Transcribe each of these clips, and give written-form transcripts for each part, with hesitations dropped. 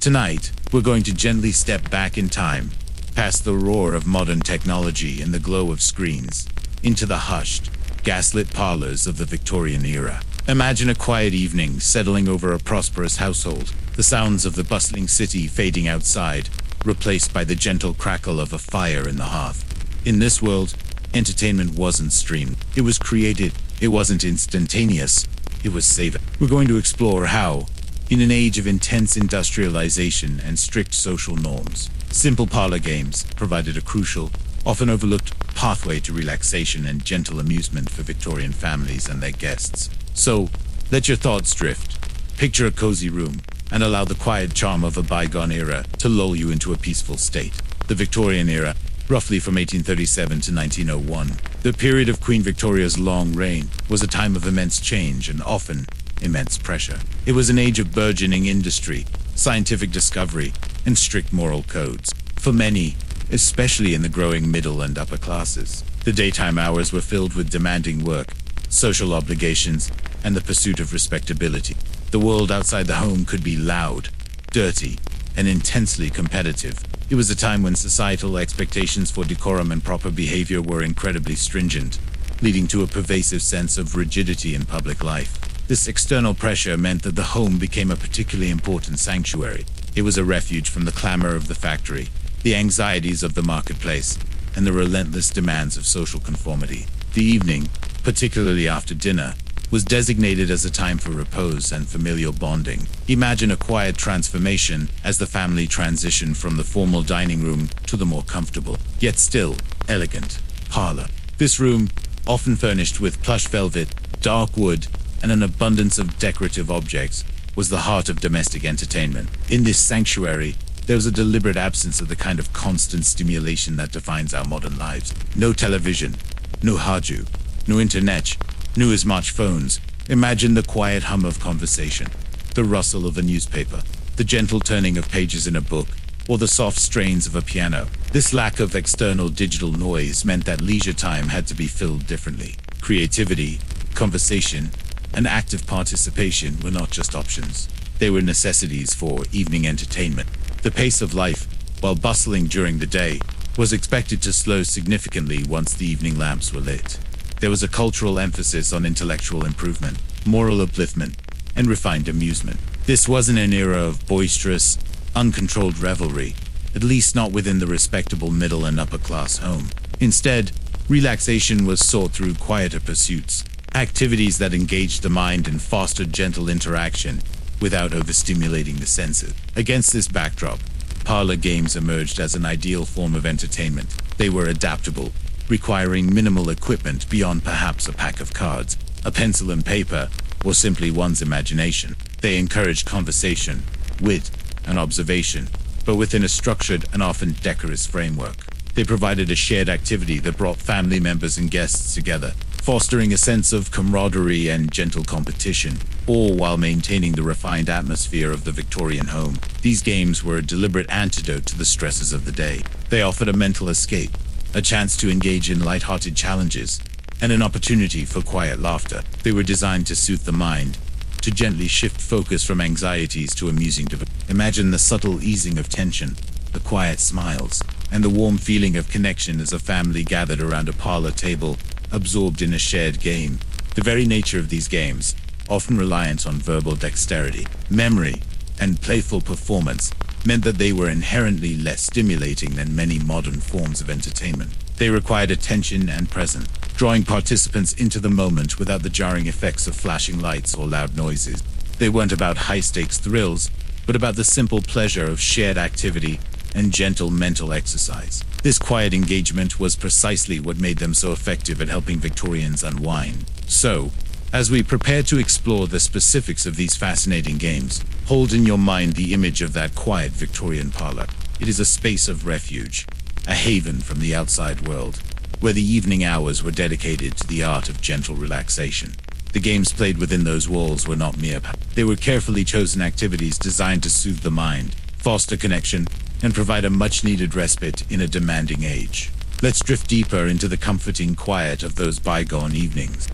Tonight, we're going to gently step back in time, past the roar of modern technology and the glow of screens, into the hushed, gaslit parlors of the Victorian era. Imagine a quiet evening settling over a prosperous household, the sounds of the bustling city fading outside, replaced by the gentle crackle of a fire in the hearth. In this world, entertainment wasn't streamed. It was created. It wasn't instantaneous. It was savored. We're going to explore how, in an age of intense industrialization and strict social norms, simple parlor games provided a crucial, often overlooked pathway to relaxation and gentle amusement for Victorian families and their guests. So, let your thoughts drift. Picture a cozy room and allow the quiet charm of a bygone era to lull you into a peaceful state. The Victorian era, roughly from 1837 to 1901, the period of Queen Victoria's long reign, was a time of immense change and often immense pressure. It was an age of burgeoning industry, scientific discovery, and strict moral codes. For many, especially in the growing middle and upper classes, the daytime hours were filled with demanding work, social obligations, and the pursuit of respectability. The world outside the home could be loud, dirty, and intensely competitive. It was a time when societal expectations for decorum and proper behavior were incredibly stringent, leading to a pervasive sense of rigidity in public life. This external pressure meant that the home became a particularly important sanctuary. It was a refuge from the clamor of the factory, the anxieties of the marketplace, and the relentless demands of social conformity. The evening, particularly after dinner, was designated as a time for repose and familial bonding. Imagine a quiet transformation as the family transitioned from the formal dining room to the more comfortable, yet still elegant, parlor. This room, often furnished with plush velvet, dark wood, and an abundance of decorative objects, was the heart of domestic entertainment. In this sanctuary, there was a deliberate absence of the kind of constant stimulation that defines our modern lives. No television, no haju, no internet, no smartphones. Imagine the quiet hum of conversation, the rustle of a newspaper, the gentle turning of pages in a book, or the soft strains of a piano. This lack of external digital noise meant that leisure time had to be filled differently. Creativity, conversation, and active participation were not just options. They were necessities for evening entertainment. The pace of life, while bustling during the day, was expected to slow significantly once the evening lamps were lit. There was a cultural emphasis on intellectual improvement, moral upliftment, and refined amusement. This wasn't an era of boisterous, uncontrolled revelry, at least not within the respectable middle and upper class home. Instead, relaxation was sought through quieter pursuits, activities that engaged the mind and fostered gentle interaction without overstimulating the senses. Against this backdrop, parlor games emerged as an ideal form of entertainment. They were adaptable, requiring minimal equipment beyond perhaps a pack of cards, a pencil and paper, or simply one's imagination. They encouraged conversation, wit, and observation, but within a structured and often decorous framework. They provided a shared activity that brought family members and guests together, fostering a sense of camaraderie and gentle competition, all while maintaining the refined atmosphere of the Victorian home. These games were a deliberate antidote to the stresses of the day. They offered a mental escape, a chance to engage in light-hearted challenges, and an opportunity for quiet laughter. They were designed to soothe the mind, to gently shift focus from anxieties to amusing diversions. Imagine the subtle easing of tension, the quiet smiles, and the warm feeling of connection as a family gathered around a parlor table, absorbed in a shared game. The very nature of these games, often reliant on verbal dexterity, memory, and playful performance, meant that they were inherently less stimulating than many modern forms of entertainment. They required attention and presence, drawing participants into the moment without the jarring effects of flashing lights or loud noises. They weren't about high-stakes thrills, but about the simple pleasure of shared activity and gentle mental exercise. This quiet engagement was precisely what made them so effective at helping Victorians unwind. So, as we prepare to explore the specifics of these fascinating games, hold in your mind the image of that quiet Victorian parlor. It is a space of refuge, a haven from the outside world, where the evening hours were dedicated to the art of gentle relaxation. The games played within those walls were not mere they were carefully chosen activities designed to soothe the mind, foster connection, and provide a much-needed respite in a demanding age. Let's drift deeper into the comforting quiet of those bygone evenings.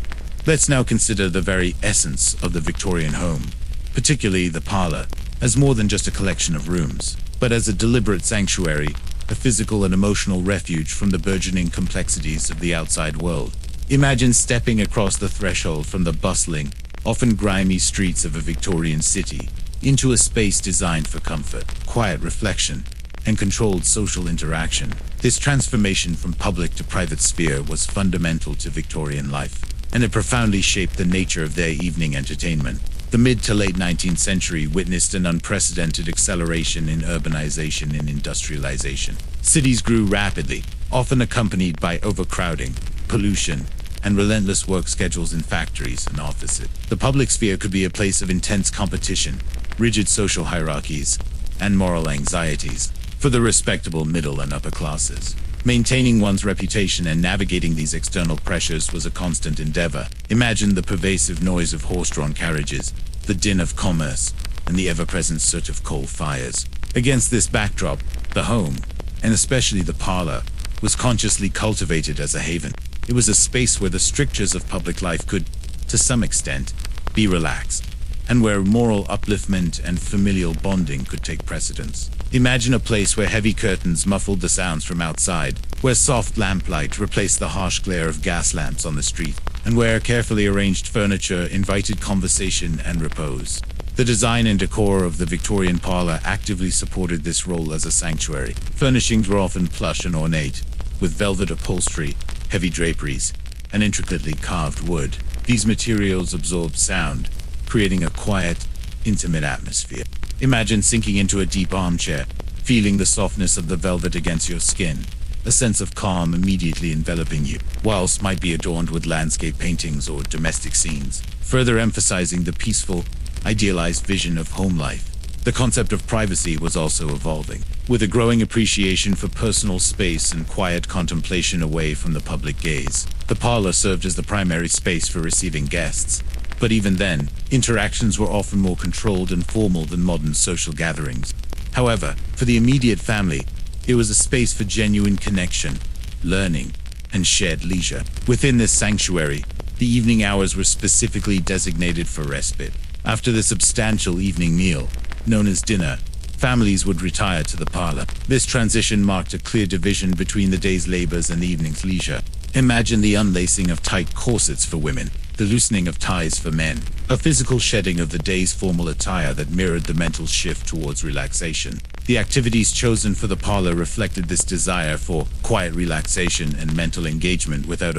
Let's now consider the very essence of the Victorian home, particularly the parlor, as more than just a collection of rooms, but as a deliberate sanctuary, a physical and emotional refuge from the burgeoning complexities of the outside world. Imagine stepping across the threshold from the bustling, often grimy streets of a Victorian city into a space designed for comfort, quiet reflection, and controlled social interaction. This transformation from public to private sphere was fundamental to Victorian life, and it profoundly shaped the nature of their evening entertainment. The mid to late 19th century witnessed an unprecedented acceleration in urbanization and industrialization. Cities grew rapidly, often accompanied by overcrowding, pollution, and relentless work schedules in factories and offices. The public sphere could be a place of intense competition, rigid social hierarchies, and moral anxieties for the respectable middle and upper classes. Maintaining one's reputation and navigating these external pressures was a constant endeavor. Imagine the pervasive noise of horse-drawn carriages, the din of commerce, and the ever-present soot of coal fires. Against this backdrop, the home, and especially the parlor, was consciously cultivated as a haven. It was a space where the strictures of public life could, to some extent, be relaxed, and where moral upliftment and familial bonding could take precedence. Imagine a place where heavy curtains muffled the sounds from outside, where soft lamplight replaced the harsh glare of gas lamps on the street, and where carefully arranged furniture invited conversation and repose. The design and decor of the Victorian parlor actively supported this role as a sanctuary. Furnishings were often plush and ornate, with velvet upholstery, heavy draperies, and intricately carved wood. These materials absorbed sound, creating a quiet, intimate atmosphere. Imagine sinking into a deep armchair, feeling the softness of the velvet against your skin, a sense of calm immediately enveloping you, whilst might be adorned with landscape paintings or domestic scenes, further emphasizing the peaceful, idealized vision of home life. The concept of privacy was also evolving, with a growing appreciation for personal space and quiet contemplation away from the public gaze. The parlor served as the primary space for receiving guests, but even then, interactions were often more controlled and formal than modern social gatherings. However, for the immediate family, it was a space for genuine connection, learning, and shared leisure. Within this sanctuary, the evening hours were specifically designated for respite. After the substantial evening meal, known as dinner, families would retire to the parlor. This transition marked a clear division between the day's labors and the evening's leisure. Imagine the unlacing of tight corsets for women, the loosening of ties for men, a physical shedding of the day's formal attire that mirrored the mental shift towards relaxation. The activities chosen for the parlor reflected this desire for quiet relaxation and mental engagement without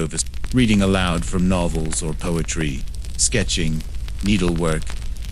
reading aloud from novels or poetry, sketching, needlework,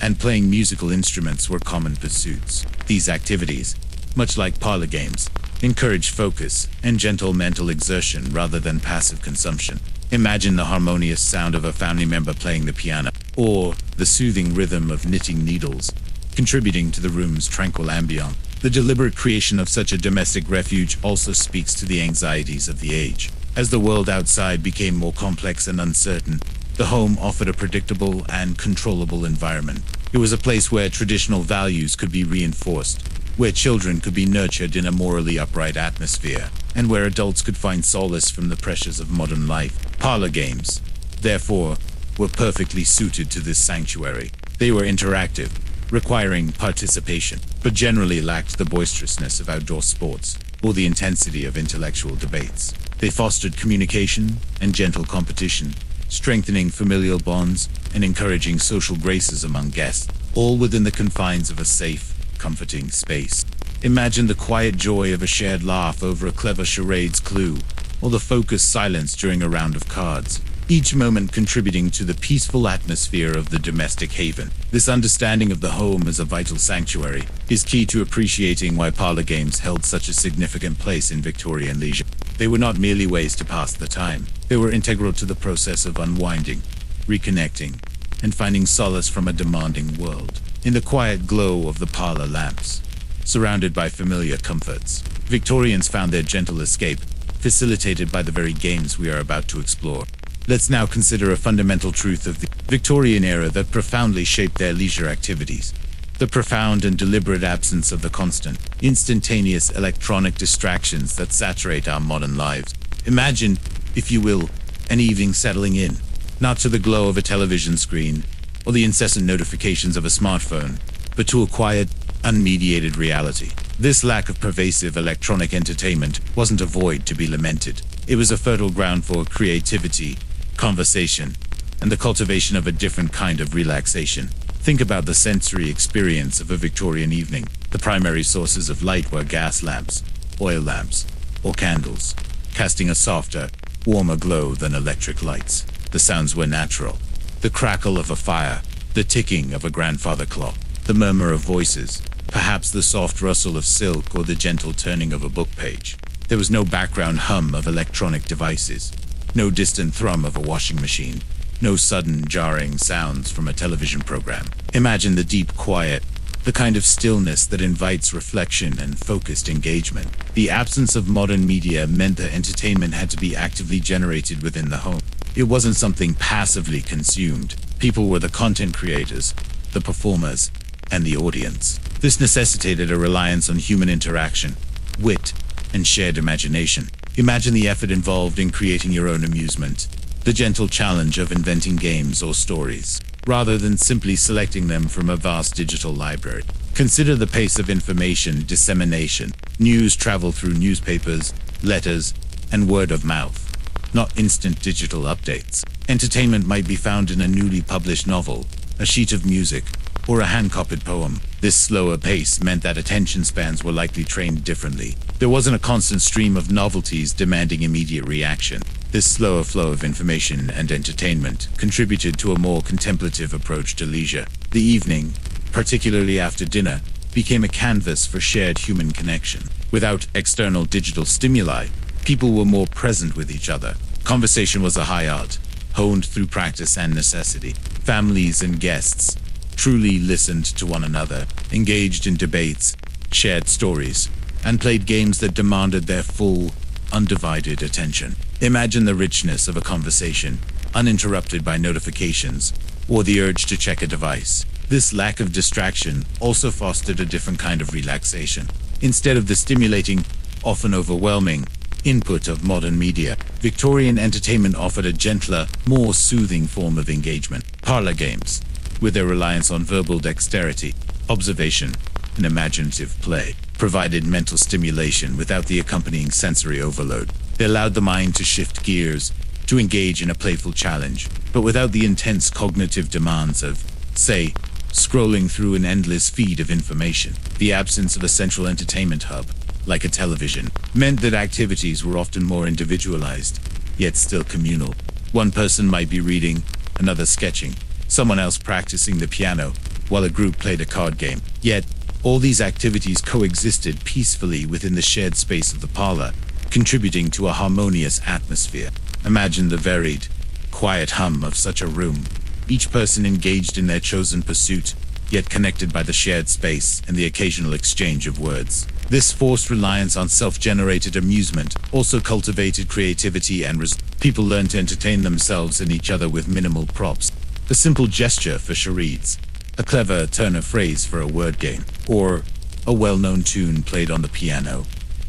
and playing musical instruments were common pursuits. These activities, much like parlor games, encourage focus and gentle mental exertion rather than passive consumption. Imagine the harmonious sound of a family member playing the piano, or the soothing rhythm of knitting needles, contributing to the room's tranquil ambiance. The deliberate creation of such a domestic refuge also speaks to the anxieties of the age. As the world outside became more complex and uncertain, the home offered a predictable and controllable environment. It was a place where traditional values could be reinforced, where children could be nurtured in a morally upright atmosphere, and where adults could find solace from the pressures of modern life. Parlor games, therefore, were perfectly suited to this sanctuary. They were interactive, requiring participation, but generally lacked the boisterousness of outdoor sports or the intensity of intellectual debates. They fostered communication and gentle competition, strengthening familial bonds and encouraging social graces among guests, all within the confines of a safe, comforting space. Imagine the quiet joy of a shared laugh over a clever charades clue, or the focused silence during a round of cards, each moment contributing to the peaceful atmosphere of the domestic haven. This understanding of the home as a vital sanctuary is key to appreciating why parlor games held such a significant place in Victorian leisure. They were not merely ways to pass the time. They were integral to the process of unwinding, reconnecting, and finding solace from a demanding world. In the quiet glow of the parlor lamps, surrounded by familiar comforts, Victorians found their gentle escape, facilitated by the very games we are about to explore. Let's now consider a fundamental truth of the Victorian era that profoundly shaped their leisure activities: the profound and deliberate absence of the constant, instantaneous electronic distractions that saturate our modern lives. Imagine, if you will, an evening settling in, not to the glow of a television screen or the incessant notifications of a smartphone, but to a quiet, unmediated reality. This lack of pervasive electronic entertainment wasn't a void to be lamented. It was a fertile ground for creativity, conversation, and the cultivation of a different kind of relaxation. Think about the sensory experience of a Victorian evening. The primary sources of light were gas lamps, oil lamps, or candles, casting a softer, warmer glow than electric lights. The sounds were natural. The crackle of a fire, the ticking of a grandfather clock, the murmur of voices, perhaps the soft rustle of silk or the gentle turning of a book page. There was no background hum of electronic devices, no distant thrum of a washing machine, no sudden jarring sounds from a television program. Imagine the deep quiet, the kind of stillness that invites reflection and focused engagement. The absence of modern media meant that entertainment had to be actively generated within the home. It wasn't something passively consumed. People were the content creators, the performers, and the audience. This necessitated a reliance on human interaction, wit, and shared imagination. Imagine the effort involved in creating your own amusement, the gentle challenge of inventing games or stories, rather than simply selecting them from a vast digital library. Consider the pace of information dissemination. News traveled through newspapers, letters, and word of mouth, not instant digital updates. Entertainment might be found in a newly published novel, a sheet of music, or a hand-copied poem. This slower pace meant that attention spans were likely trained differently. There wasn't a constant stream of novelties demanding immediate reaction. This slower flow of information and entertainment contributed to a more contemplative approach to leisure. The evening, particularly after dinner, became a canvas for shared human connection. Without external digital stimuli, people were more present with each other. Conversation was a high art, honed through practice and necessity. Families and guests truly listened to one another, engaged in debates, shared stories, and played games that demanded their full, undivided attention. Imagine the richness of a conversation, uninterrupted by notifications or the urge to check a device. This lack of distraction also fostered a different kind of relaxation. Instead of the stimulating, often overwhelming, input of modern media, Victorian entertainment offered a gentler, more soothing form of engagement. Parlor games, with their reliance on verbal dexterity, observation, and imaginative play, provided mental stimulation without the accompanying sensory overload. They allowed the mind to shift gears, to engage in a playful challenge, but without the intense cognitive demands of, say, scrolling through an endless feed of information. The absence of a central entertainment hub, like a television, meant that activities were often more individualized, yet still communal. One person might be reading, another sketching, someone else practicing the piano, while a group played a card game. Yet, all these activities coexisted peacefully within the shared space of the parlor, contributing to a harmonious atmosphere. Imagine the varied, quiet hum of such a room, each person engaged in their chosen pursuit, yet connected by the shared space and the occasional exchange of words. This forced reliance on self-generated amusement also cultivated creativity and people learned to entertain themselves and each other with minimal props. A simple gesture for charades, a clever turn of phrase for a word game, or a well-known tune played on the piano.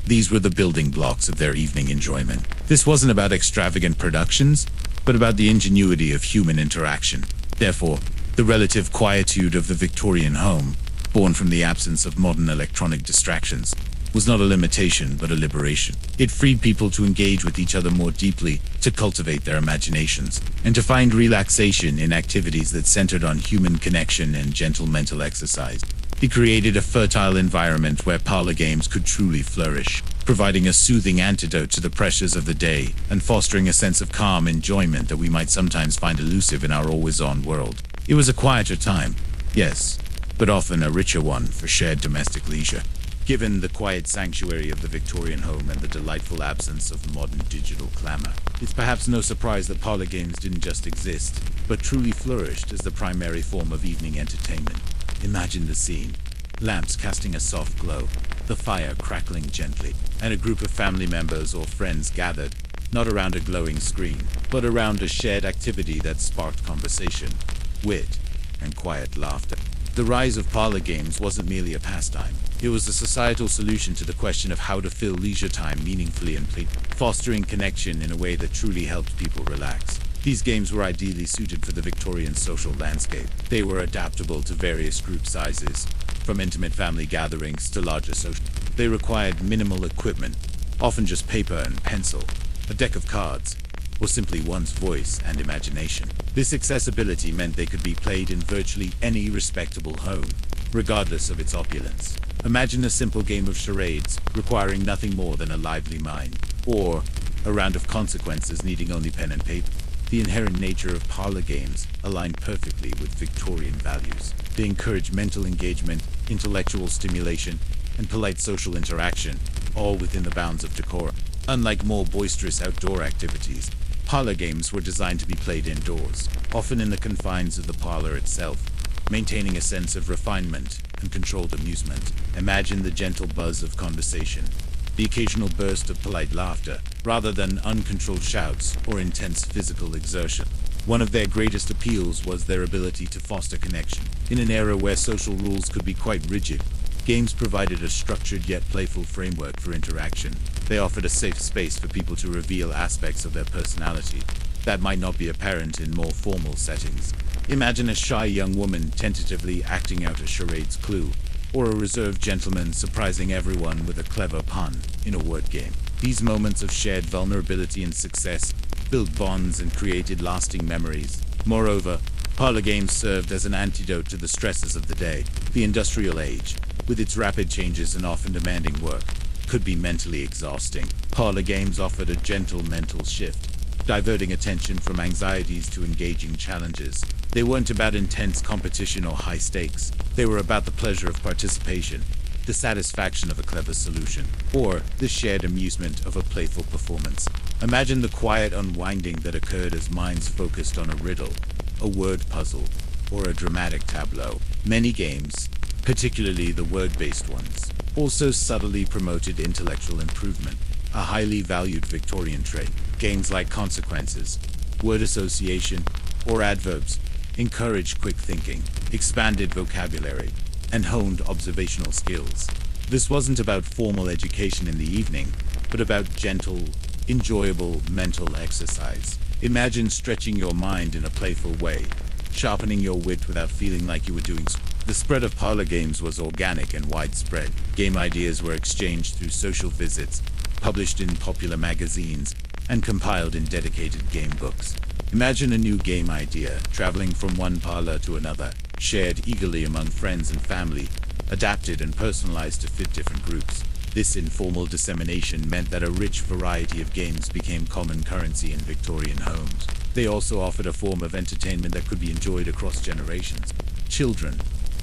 These were the building blocks of their evening enjoyment. This wasn't about extravagant productions, but about the ingenuity of human interaction. Therefore, the relative quietude of the Victorian home, born from the absence of modern electronic distractions, was not a limitation but a liberation. It freed people to engage with each other more deeply, to cultivate their imaginations, and to find relaxation in activities that centered on human connection and gentle mental exercise. It created a fertile environment where parlor games could truly flourish, providing a soothing antidote to the pressures of the day and fostering a sense of calm enjoyment that we might sometimes find elusive in our always-on world. It was a quieter time, yes, but often a richer one for shared domestic leisure. Given the quiet sanctuary of the Victorian home and the delightful absence of modern digital clamor, it's perhaps no surprise that parlor games didn't just exist, but truly flourished as the primary form of evening entertainment. Imagine the scene: lamps casting a soft glow, the fire crackling gently, and a group of family members or friends gathered, not around a glowing screen, but around a shared activity that sparked conversation, wit, and quiet laughter. The rise of parlor games wasn't merely a pastime. It was a societal solution to the question of how to fill leisure time meaningfully and fostering connection in a way that truly helped people relax. These games were ideally suited for the Victorian social landscape. They were adaptable to various group sizes, from intimate family gatherings to larger social. They required minimal equipment, often just paper and pencil, a deck of cards, or simply one's voice and imagination. This accessibility meant they could be played in virtually any respectable home, regardless of its opulence. Imagine a simple game of charades requiring nothing more than a lively mind, or a round of consequences needing only pen and paper. The inherent nature of parlor games aligned perfectly with Victorian values. They encourage mental engagement, intellectual stimulation, and polite social interaction, all within the bounds of decorum. Unlike more boisterous outdoor activities, parlor games were designed to be played indoors, often in the confines of the parlor itself, maintaining a sense of refinement and controlled amusement. Imagine the gentle buzz of conversation, the occasional burst of polite laughter, rather than uncontrolled shouts or intense physical exertion. One of their greatest appeals was their ability to foster connection. In an era where social rules could be quite rigid, games provided a structured yet playful framework for interaction. They offered a safe space for people to reveal aspects of their personality that might not be apparent in more formal settings. Imagine a shy young woman tentatively acting out a charades clue, or a reserved gentleman surprising everyone with a clever pun in a word game. These moments of shared vulnerability and success built bonds and created lasting memories. Moreover, parlor games served as an antidote to the stresses of the day. The industrial age, with its rapid changes and often demanding work, could be mentally exhausting. Parlor games offered a gentle mental shift, diverting attention from anxieties to engaging challenges. They weren't about intense competition or high stakes. They were about the pleasure of participation, the satisfaction of a clever solution, or the shared amusement of a playful performance. Imagine the quiet unwinding that occurred as minds focused on a riddle, a word puzzle, or a dramatic tableau. Many games, particularly the word-based ones, also subtly promoted intellectual improvement, a highly valued Victorian trait. Games like consequences, word association, or adverbs encouraged quick thinking, expanded vocabulary, and honed observational skills. This wasn't about formal education in the evening, but about gentle, enjoyable mental exercise. Imagine stretching your mind in a playful way, sharpening your wit without feeling like you were doing so. The spread of parlor games was organic and widespread. Game ideas were exchanged through social visits, published in popular magazines, and compiled in dedicated game books. Imagine a new game idea traveling from one parlor to another, shared eagerly among friends and family, adapted and personalized to fit different groups. This informal dissemination meant that a rich variety of games became common currency in Victorian homes. They also offered a form of entertainment that could be enjoyed across generations. Children,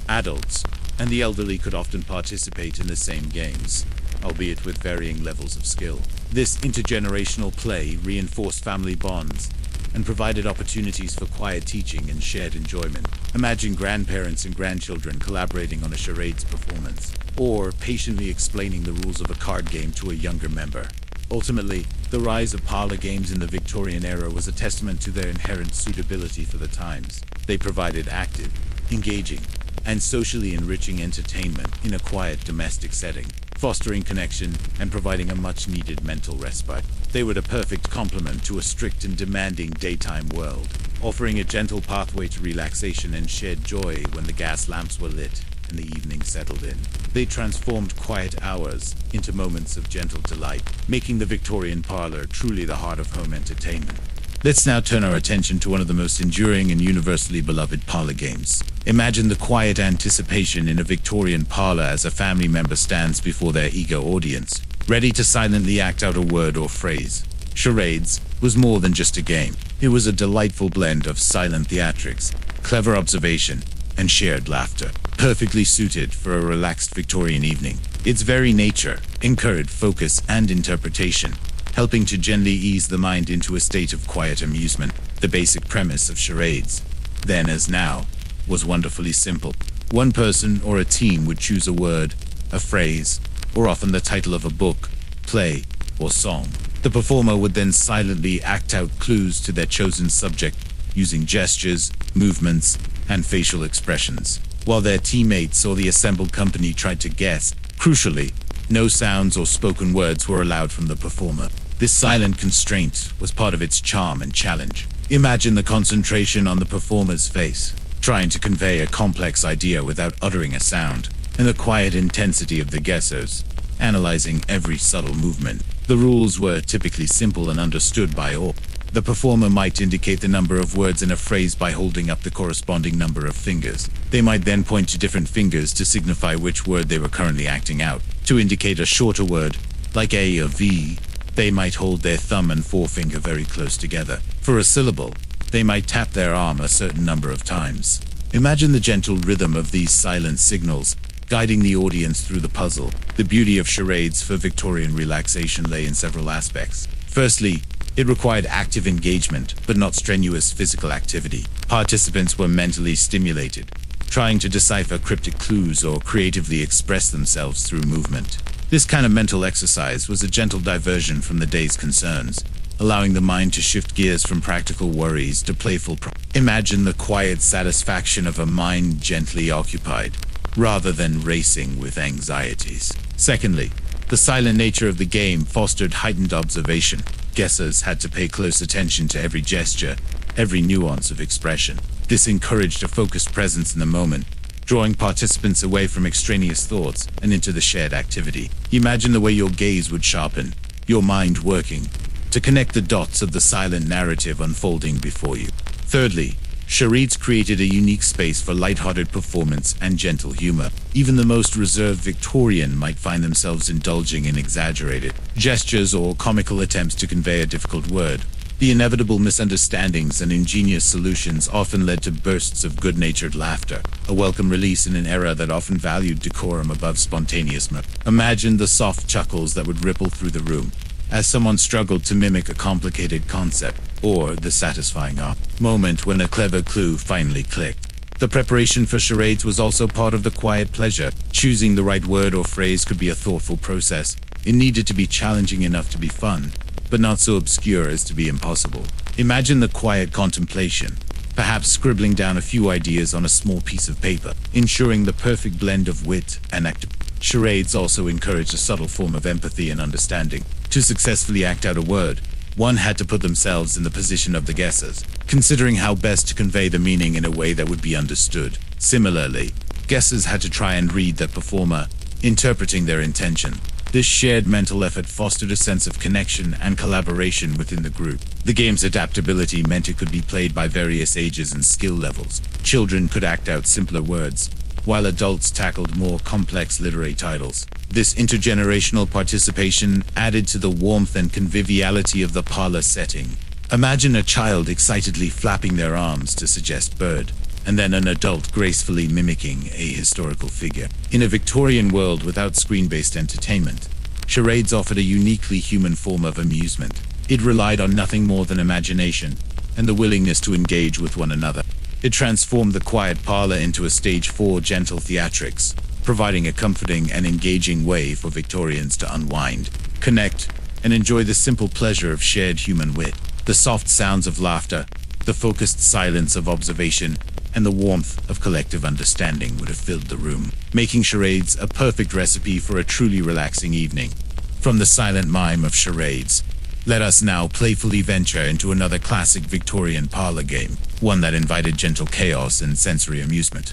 adults, and the elderly could often participate in the same games, albeit with varying levels of skill. This intergenerational play reinforced family bonds and provided opportunities for quiet teaching and shared enjoyment. Imagine grandparents and grandchildren collaborating on a charades performance, or patiently explaining the rules of a card game to a younger member. Ultimately, the rise of parlor games in the Victorian era was a testament to their inherent suitability for the times. They provided active, engaging, and socially enriching entertainment in a quiet domestic setting, fostering connection and providing a much-needed mental respite. They were the perfect complement to a strict and demanding daytime world, offering a gentle pathway to relaxation and shared joy when the gas lamps were lit and the evening settled in. They transformed quiet hours into moments of gentle delight, making the Victorian parlor truly the heart of home entertainment. Let's now turn our attention to one of the most enduring and universally beloved parlor games. Imagine the quiet anticipation in a Victorian parlor as a family member stands before their eager audience, ready to silently act out a word or phrase. Charades was more than just a game. It was a delightful blend of silent theatrics, clever observation, and shared laughter, perfectly suited for a relaxed Victorian evening. Its very nature encouraged focus and interpretation, helping to gently ease the mind into a state of quiet amusement. The basic premise of charades, then as now, was wonderfully simple. One person or a team would choose a word, a phrase, or often the title of a book, play, or song. The performer would then silently act out clues to their chosen subject using gestures, movements, and facial expressions, while their teammates or the assembled company tried to guess. Crucially, no sounds or spoken words were allowed from the performer. This silent constraint was part of its charm and challenge. Imagine the concentration on the performer's face, trying to convey a complex idea without uttering a sound. and the quiet intensity of the guessers, analyzing every subtle movement. The rules were typically simple and understood by all. The performer might indicate the number of words in a phrase by holding up the corresponding number of fingers. They might then point to different fingers to signify which word they were currently acting out. To indicate a shorter word, like A or V, they might hold their thumb and forefinger very close together. For a syllable, they might tap their arm a certain number of times. Imagine the gentle rhythm of these silent signals, guiding the audience through the puzzle. The beauty of charades for Victorian relaxation lay in several aspects. Firstly, it required active engagement, but not strenuous physical activity. Participants were mentally stimulated, trying to decipher cryptic clues or creatively express themselves through movement. This kind of mental exercise was a gentle diversion from the day's concerns, allowing the mind to shift gears from practical worries to playful Imagine the quiet satisfaction of a mind gently occupied, rather than racing with anxieties. Secondly, the silent nature of the game fostered heightened observation. Guessers had to pay close attention to every gesture, every nuance of expression. This encouraged a focused presence in the moment, drawing participants away from extraneous thoughts and into the shared activity. Imagine the way your gaze would sharpen, your mind working, to connect the dots of the silent narrative unfolding before you. Thirdly, charades created a unique space for lighthearted performance and gentle humor. Even the most reserved Victorian might find themselves indulging in exaggerated gestures or comical attempts to convey a difficult word. The inevitable misunderstandings and ingenious solutions often led to bursts of good-natured laughter, a welcome release in an era that often valued decorum above spontaneous mirth. Imagine the soft chuckles that would ripple through the room as someone struggled to mimic a complicated concept, or the satisfying moment when a clever clue finally clicked. The preparation for charades was also part of the quiet pleasure. Choosing the right word or phrase could be a thoughtful process. It needed to be challenging enough to be fun, but not so obscure as to be impossible. Imagine the quiet contemplation, perhaps scribbling down a few ideas on a small piece of paper, ensuring the perfect blend of wit and activity. Charades also encouraged a subtle form of empathy and understanding. To successfully act out a word, one had to put themselves in the position of the guessers, considering how best to convey the meaning in a way that would be understood. Similarly, guessers had to try and read the performer, interpreting their intention. This shared mental effort fostered a sense of connection and collaboration within the group. The game's adaptability meant it could be played by various ages and skill levels. Children could act out simpler words, while adults tackled more complex literary titles. This intergenerational participation added to the warmth and conviviality of the parlor setting. Imagine a child excitedly flapping their arms to suggest bird, and then an adult gracefully mimicking a historical figure. In a Victorian world without screen-based entertainment, charades offered a uniquely human form of amusement. It relied on nothing more than imagination and the willingness to engage with one another. It transformed the quiet parlor into a stage for gentle theatrics, providing a comforting and engaging way for Victorians to unwind, connect, and enjoy the simple pleasure of shared human wit. The soft sounds of laughter, the focused silence of observation, and the warmth of collective understanding would have filled the room, making charades a perfect recipe for a truly relaxing evening. From the silent mime of charades, let us now playfully venture into another classic Victorian parlor game, one that invited gentle chaos and sensory amusement.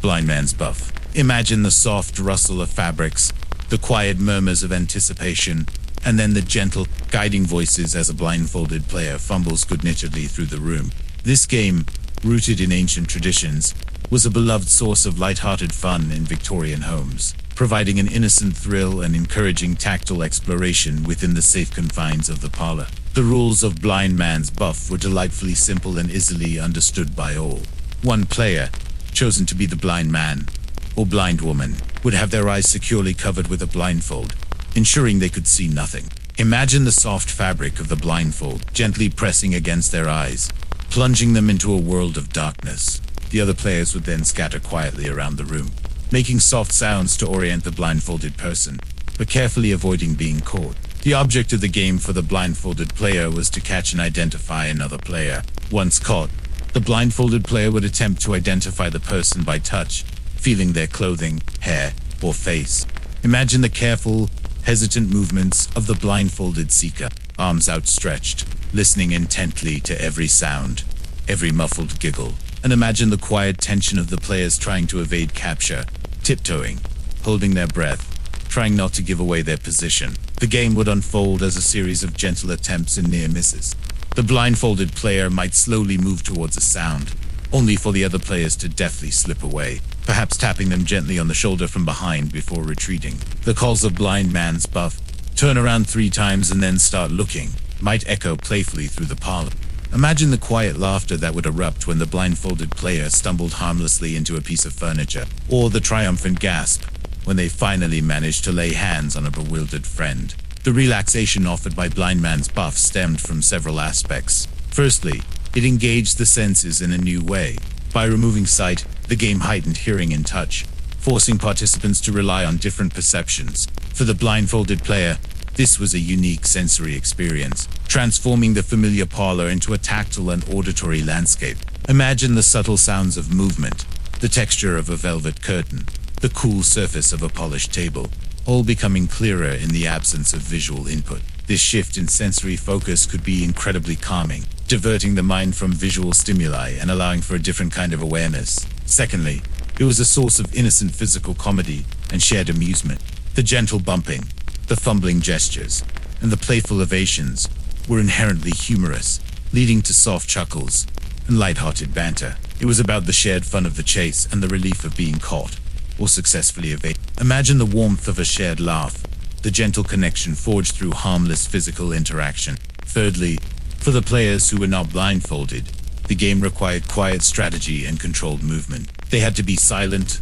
Blind Man's Buff. Imagine the soft rustle of fabrics, the quiet murmurs of anticipation, and then the gentle, guiding voices as a blindfolded player fumbles good-naturedly through the room. This game, rooted in ancient traditions, was a beloved source of light-hearted fun in Victorian homes, providing an innocent thrill and encouraging tactile exploration within the safe confines of the parlor. The rules of Blind Man's Buff were delightfully simple and easily understood by all. One player, chosen to be the blind man, or blind woman, would have their eyes securely covered with a blindfold, ensuring they could see nothing. Imagine the soft fabric of the blindfold gently pressing against their eyes, plunging them into a world of darkness. The other players would then scatter quietly around the room, making soft sounds to orient the blindfolded person, but carefully avoiding being caught. The object of the game for the blindfolded player was to catch and identify another player. Once caught, the blindfolded player would attempt to identify the person by touch, feeling their clothing, hair, or face. Imagine the careful, hesitant movements of the blindfolded seeker, arms outstretched, listening intently to every sound, every muffled giggle. And imagine the quiet tension of the players trying to evade capture, tiptoeing, holding their breath, trying not to give away their position. The game would unfold as a series of gentle attempts and near misses. The blindfolded player might slowly move towards a sound, only for the other players to deftly slip away, perhaps tapping them gently on the shoulder from behind before retreating. The calls of blind man's buff, turn around 3 times and then start looking, might echo playfully through the parlor. Imagine the quiet laughter that would erupt when the blindfolded player stumbled harmlessly into a piece of furniture, or the triumphant gasp when they finally managed to lay hands on a bewildered friend. The relaxation offered by blind man's buff stemmed from several aspects. Firstly, it engaged the senses in a new way. By removing sight, the game heightened hearing and touch, forcing participants to rely on different perceptions. For the blindfolded player, this was a unique sensory experience, transforming the familiar parlor into a tactile and auditory landscape. Imagine the subtle sounds of movement, the texture of a velvet curtain, the cool surface of a polished table, all becoming clearer in the absence of visual input. This shift in sensory focus could be incredibly calming, diverting the mind from visual stimuli and allowing for a different kind of awareness. Secondly, it was a source of innocent physical comedy and shared amusement. The gentle bumping, the fumbling gestures, and the playful ovations were inherently humorous, leading to soft chuckles and light-hearted banter. It was about the shared fun of the chase and the relief of being caught or successfully evaded. Imagine the warmth of a shared laugh, the gentle connection forged through harmless physical interaction. Thirdly, for the players who were not blindfolded, the game required quiet strategy and controlled movement. They had to be silent,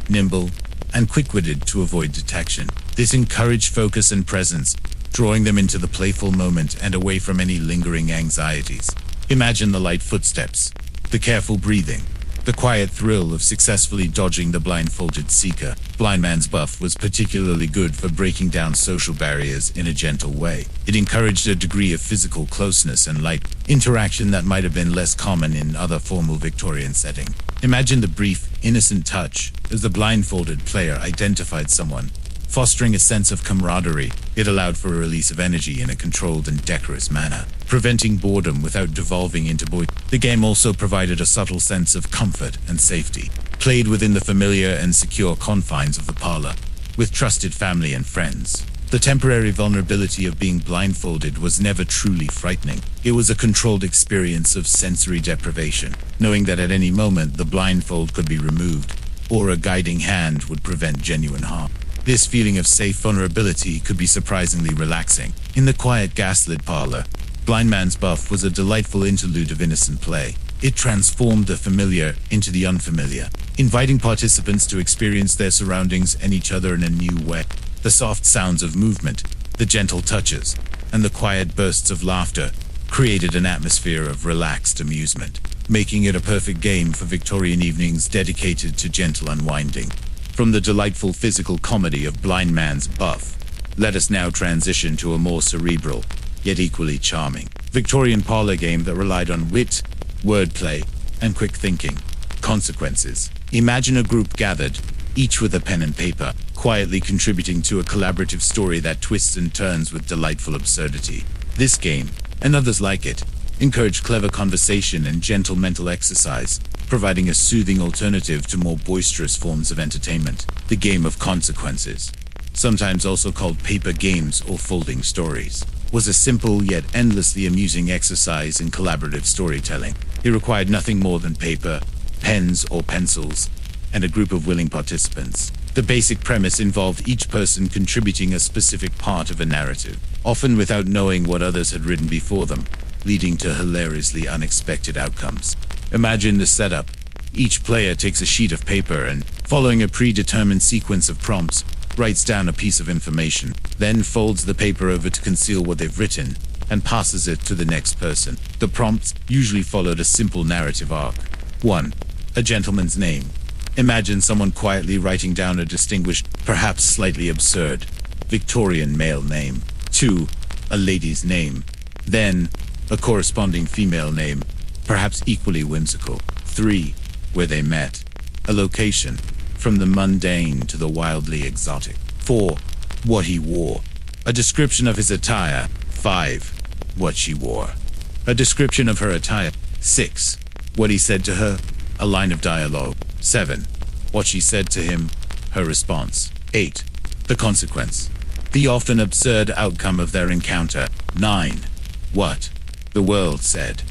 nimble, and quick-witted to avoid detection. This encouraged focus and presence, drawing them into the playful moment and away from any lingering anxieties. Imagine the light footsteps, the careful breathing, the quiet thrill of successfully dodging the blindfolded seeker. Blind man's buff was particularly good for breaking down social barriers in a gentle way. It encouraged a degree of physical closeness and light interaction that might have been less common in other formal Victorian settings. Imagine the brief, innocent touch as the blindfolded player identified someone, fostering a sense of camaraderie. It allowed for a release of energy in a controlled and decorous manner, preventing boredom without devolving into boredom. The game also provided a subtle sense of comfort and safety, played within the familiar and secure confines of the parlor, with trusted family and friends. The temporary vulnerability of being blindfolded was never truly frightening. It was a controlled experience of sensory deprivation, knowing that at any moment the blindfold could be removed, or a guiding hand would prevent genuine harm. This feeling of safe vulnerability could be surprisingly relaxing. In the quiet gaslit parlor, Blind Man's Buff was a delightful interlude of innocent play. It transformed the familiar into the unfamiliar, inviting participants to experience their surroundings and each other in a new way. The soft sounds of movement, the gentle touches, and the quiet bursts of laughter created an atmosphere of relaxed amusement, making it a perfect game for Victorian evenings dedicated to gentle unwinding. From the delightful physical comedy of Blind Man's Buff, let us now transition to a more cerebral, yet equally charming, Victorian parlor game that relied on wit, wordplay, and quick thinking. Consequences. Imagine a group gathered, each with a pen and paper, quietly contributing to a collaborative story that twists and turns with delightful absurdity. This game, and others like it, encourage clever conversation and gentle mental exercise, providing a soothing alternative to more boisterous forms of entertainment. The game of consequences, sometimes also called paper games or folding stories, was a simple yet endlessly amusing exercise in collaborative storytelling. It required nothing more than paper, pens or pencils, and a group of willing participants. The basic premise involved each person contributing a specific part of a narrative, often without knowing what others had written before them, leading to hilariously unexpected outcomes. Imagine the setup. Each player takes a sheet of paper and, following a predetermined sequence of prompts, writes down a piece of information, then folds the paper over to conceal what they've written, and passes it to the next person. The prompts usually followed a simple narrative arc. 1. A gentleman's name. Imagine someone quietly writing down a distinguished, perhaps slightly absurd, Victorian male name. 2. A lady's name. Then, a corresponding female name, perhaps equally whimsical. 3. Where they met. A location, from the mundane to the wildly exotic. 4. What he wore. A description of his attire. 5. What she wore. A description of her attire. 6. What he said to her. A line of dialogue. 7. What she said to him. her response. 8. The consequence. The often absurd outcome of their encounter. 9. What the world said.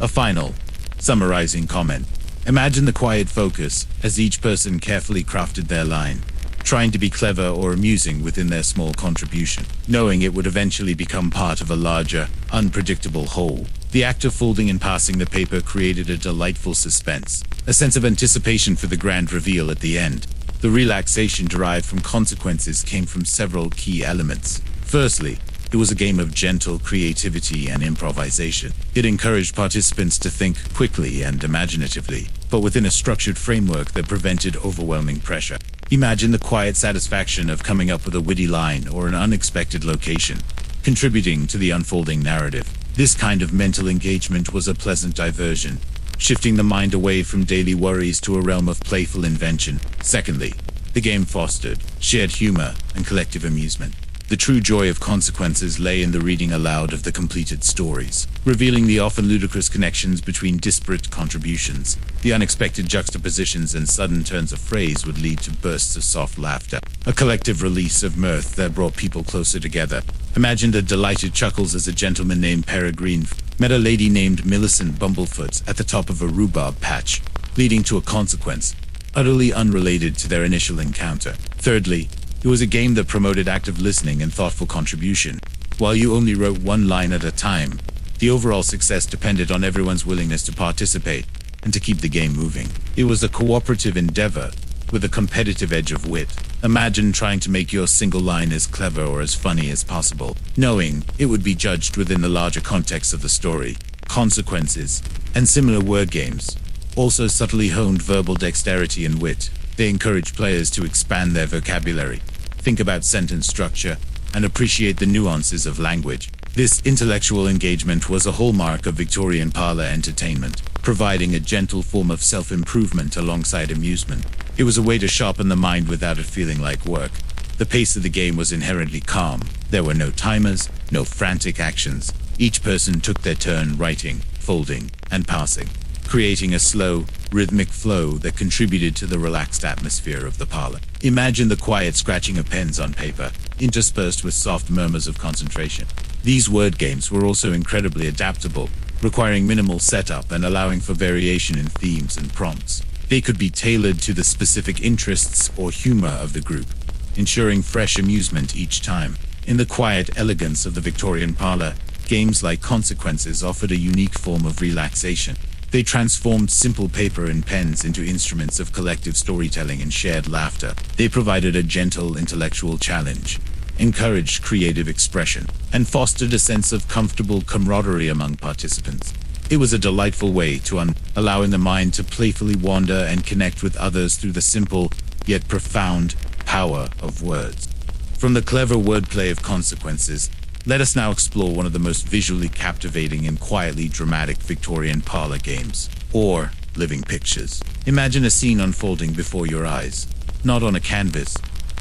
A final, summarizing comment. Imagine the quiet focus as each person carefully crafted their line, trying to be clever or amusing within their small contribution, knowing it would eventually become part of a larger, unpredictable whole. The act of folding and passing the paper created a delightful suspense, a sense of anticipation for the grand reveal at the end. The relaxation derived from consequences came from several key elements. Firstly, it was a game of gentle creativity and improvisation. It encouraged participants to think quickly and imaginatively, but within a structured framework that prevented overwhelming pressure. Imagine the quiet satisfaction of coming up with a witty line or an unexpected location, contributing to the unfolding narrative. This kind of mental engagement was a pleasant diversion, shifting the mind away from daily worries to a realm of playful invention. Secondly, the game fostered shared humor and collective amusement. The true joy of consequences lay in the reading aloud of the completed stories, revealing the often ludicrous connections between disparate contributions. The unexpected juxtapositions and sudden turns of phrase would lead to bursts of soft laughter, a collective release of mirth that brought people closer together. Imagine the delighted chuckles as a gentleman named Peregrine met a lady named Millicent Bumblefoot at the top of a rhubarb patch, leading to a consequence utterly unrelated to their initial encounter. Thirdly, it was a game that promoted active listening and thoughtful contribution. While you only wrote one line at a time, the overall success depended on everyone's willingness to participate and to keep the game moving. It was a cooperative endeavor with a competitive edge of wit. Imagine trying to make your single line as clever or as funny as possible, knowing it would be judged within the larger context of the story. Consequences and similar word games also subtly honed verbal dexterity and wit. They encouraged players to expand their vocabulary, think about sentence structure, and appreciate the nuances of language. This intellectual engagement was a hallmark of Victorian Parlor entertainment, providing a gentle form of self-improvement alongside amusement. It was a way to sharpen the mind without it feeling like work. The pace of the game was inherently calm. There were no timers, no frantic actions. Each person took their turn writing, folding, and passing, creating a slow, rhythmic flow that contributed to the relaxed atmosphere of the parlor. Imagine the quiet scratching of pens on paper, interspersed with soft murmurs of concentration. These word games were also incredibly adaptable, requiring minimal setup and allowing for variation in themes and prompts. They could be tailored to the specific interests or humor of the group, ensuring fresh amusement each time. In the quiet elegance of the Victorian parlor, games like Consequences offered a unique form of relaxation. They transformed simple paper and pens into instruments of collective storytelling and shared laughter. They provided a gentle intellectual challenge, encouraged creative expression, and fostered a sense of comfortable camaraderie among participants. It was a delightful way to allowing the mind to playfully wander and connect with others through the simple, yet profound, power of words. From the clever wordplay of Consequences, let us now explore one of the most visually captivating and quietly dramatic Victorian parlor games, or living pictures. Imagine a scene unfolding before your eyes, not on a canvas,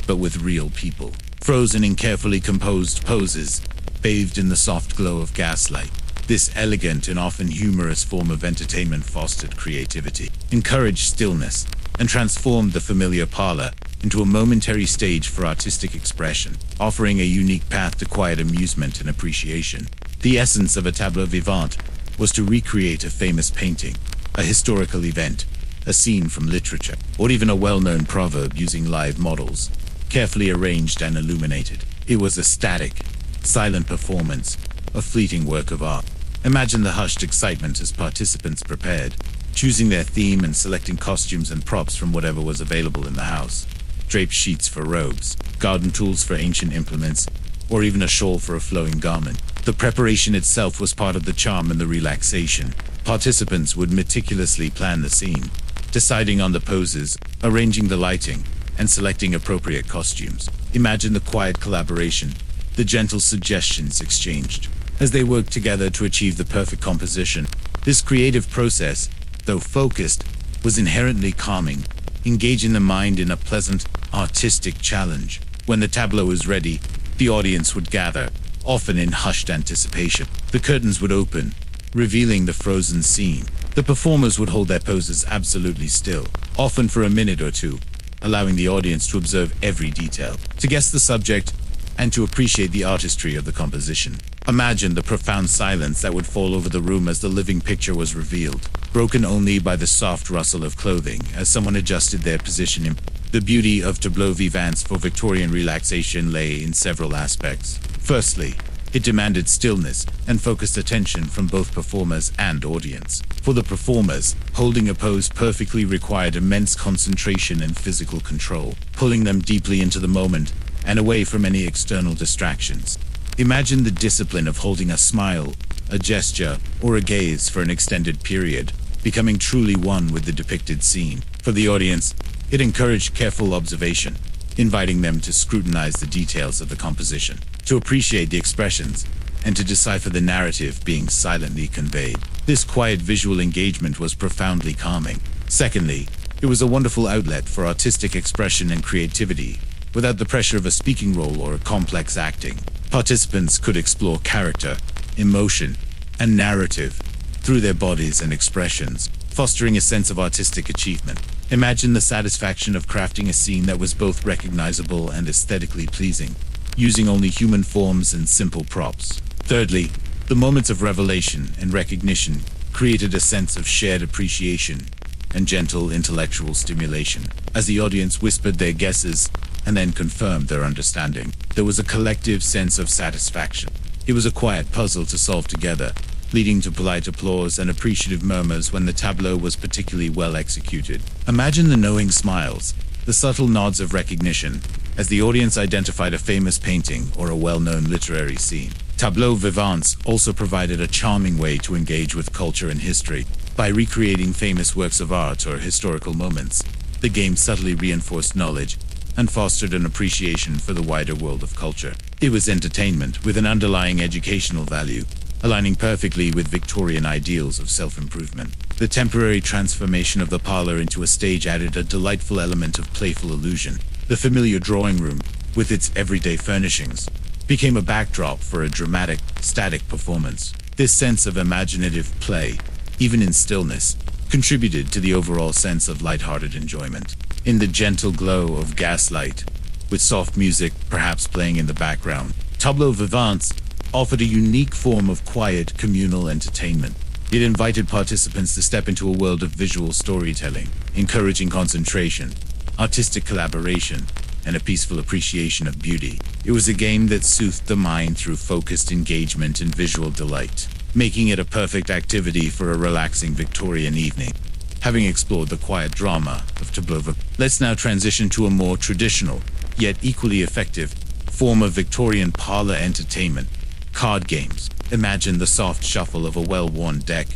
but with real people, frozen in carefully composed poses, bathed in the soft glow of gaslight. This elegant and often humorous form of entertainment fostered creativity, encouraged stillness, and transformed the familiar parlor into a momentary stage for artistic expression, offering a unique path to quiet amusement and appreciation. The essence of a tableau vivant was to recreate a famous painting, a historical event, a scene from literature, or even a well-known proverb using live models, carefully arranged and illuminated. It was a static, silent performance, a fleeting work of art. Imagine the hushed excitement as participants prepared, choosing their theme and selecting costumes and props from whatever was available in the house. Draped sheets for robes, garden tools for ancient implements, or even a shawl for a flowing garment. The preparation itself was part of the charm and the relaxation. Participants would meticulously plan the scene, deciding on the poses, arranging the lighting, and selecting appropriate costumes. Imagine the quiet collaboration, the gentle suggestions exchanged, as they worked together to achieve the perfect composition. This creative process, though focused, was inherently calming, engaging the mind in a pleasant, artistic challenge. When the tableau was ready, the audience would gather, often in hushed anticipation. The curtains would open, revealing the frozen scene. The performers would hold their poses absolutely still, often for a minute or two, allowing the audience to observe every detail, to guess the subject, and to appreciate the artistry of the composition. Imagine the profound silence that would fall over the room as the living picture was revealed, broken only by the soft rustle of clothing as someone adjusted their position. The beauty of tableau vivants for Victorian relaxation lay in several aspects. Firstly, it demanded stillness and focused attention from both performers and audience. For the performers, holding a pose perfectly required immense concentration and physical control, pulling them deeply into the moment and away from any external distractions. Imagine the discipline of holding a smile, a gesture, or a gaze for an extended period, becoming truly one with the depicted scene. For the audience, it encouraged careful observation, inviting them to scrutinize the details of the composition, to appreciate the expressions, and to decipher the narrative being silently conveyed. This quiet visual engagement was profoundly calming. Secondly, it was a wonderful outlet for artistic expression and creativity, without the pressure of a speaking role or complex acting. Participants could explore character, emotion, and narrative through their bodies and expressions, fostering a sense of artistic achievement. Imagine the satisfaction of crafting a scene that was both recognizable and aesthetically pleasing, using only human forms and simple props. Thirdly, the moments of revelation and recognition created a sense of shared appreciation and gentle intellectual stimulation. As the audience whispered their guesses and then confirmed their understanding, there was a collective sense of satisfaction. It was a quiet puzzle to solve together, leading to polite applause and appreciative murmurs when the tableau was particularly well executed. Imagine the knowing smiles, the subtle nods of recognition, as the audience identified a famous painting or a well-known literary scene. Tableau vivants also provided a charming way to engage with culture and history. By recreating famous works of art or historical moments, the game subtly reinforced knowledge and fostered an appreciation for the wider world of culture. It was entertainment with an underlying educational value, aligning perfectly with Victorian ideals of self-improvement. The temporary transformation of the parlor into a stage added a delightful element of playful illusion. The familiar drawing room, with its everyday furnishings, became a backdrop for a dramatic, static performance. This sense of imaginative play, even in stillness, contributed to the overall sense of lighthearted enjoyment. In the gentle glow of gaslight, with soft music perhaps playing in the background, tableau vivants offered a unique form of quiet, communal entertainment. It invited participants to step into a world of visual storytelling, encouraging concentration, artistic collaboration, and a peaceful appreciation of beauty. It was a game that soothed the mind through focused engagement and visual delight, making it a perfect activity for a relaxing Victorian evening. Having explored the quiet drama of tableau, let's now transition to a more traditional, yet equally effective, form of Victorian parlor entertainment: card games. Imagine the soft shuffle of a well-worn deck,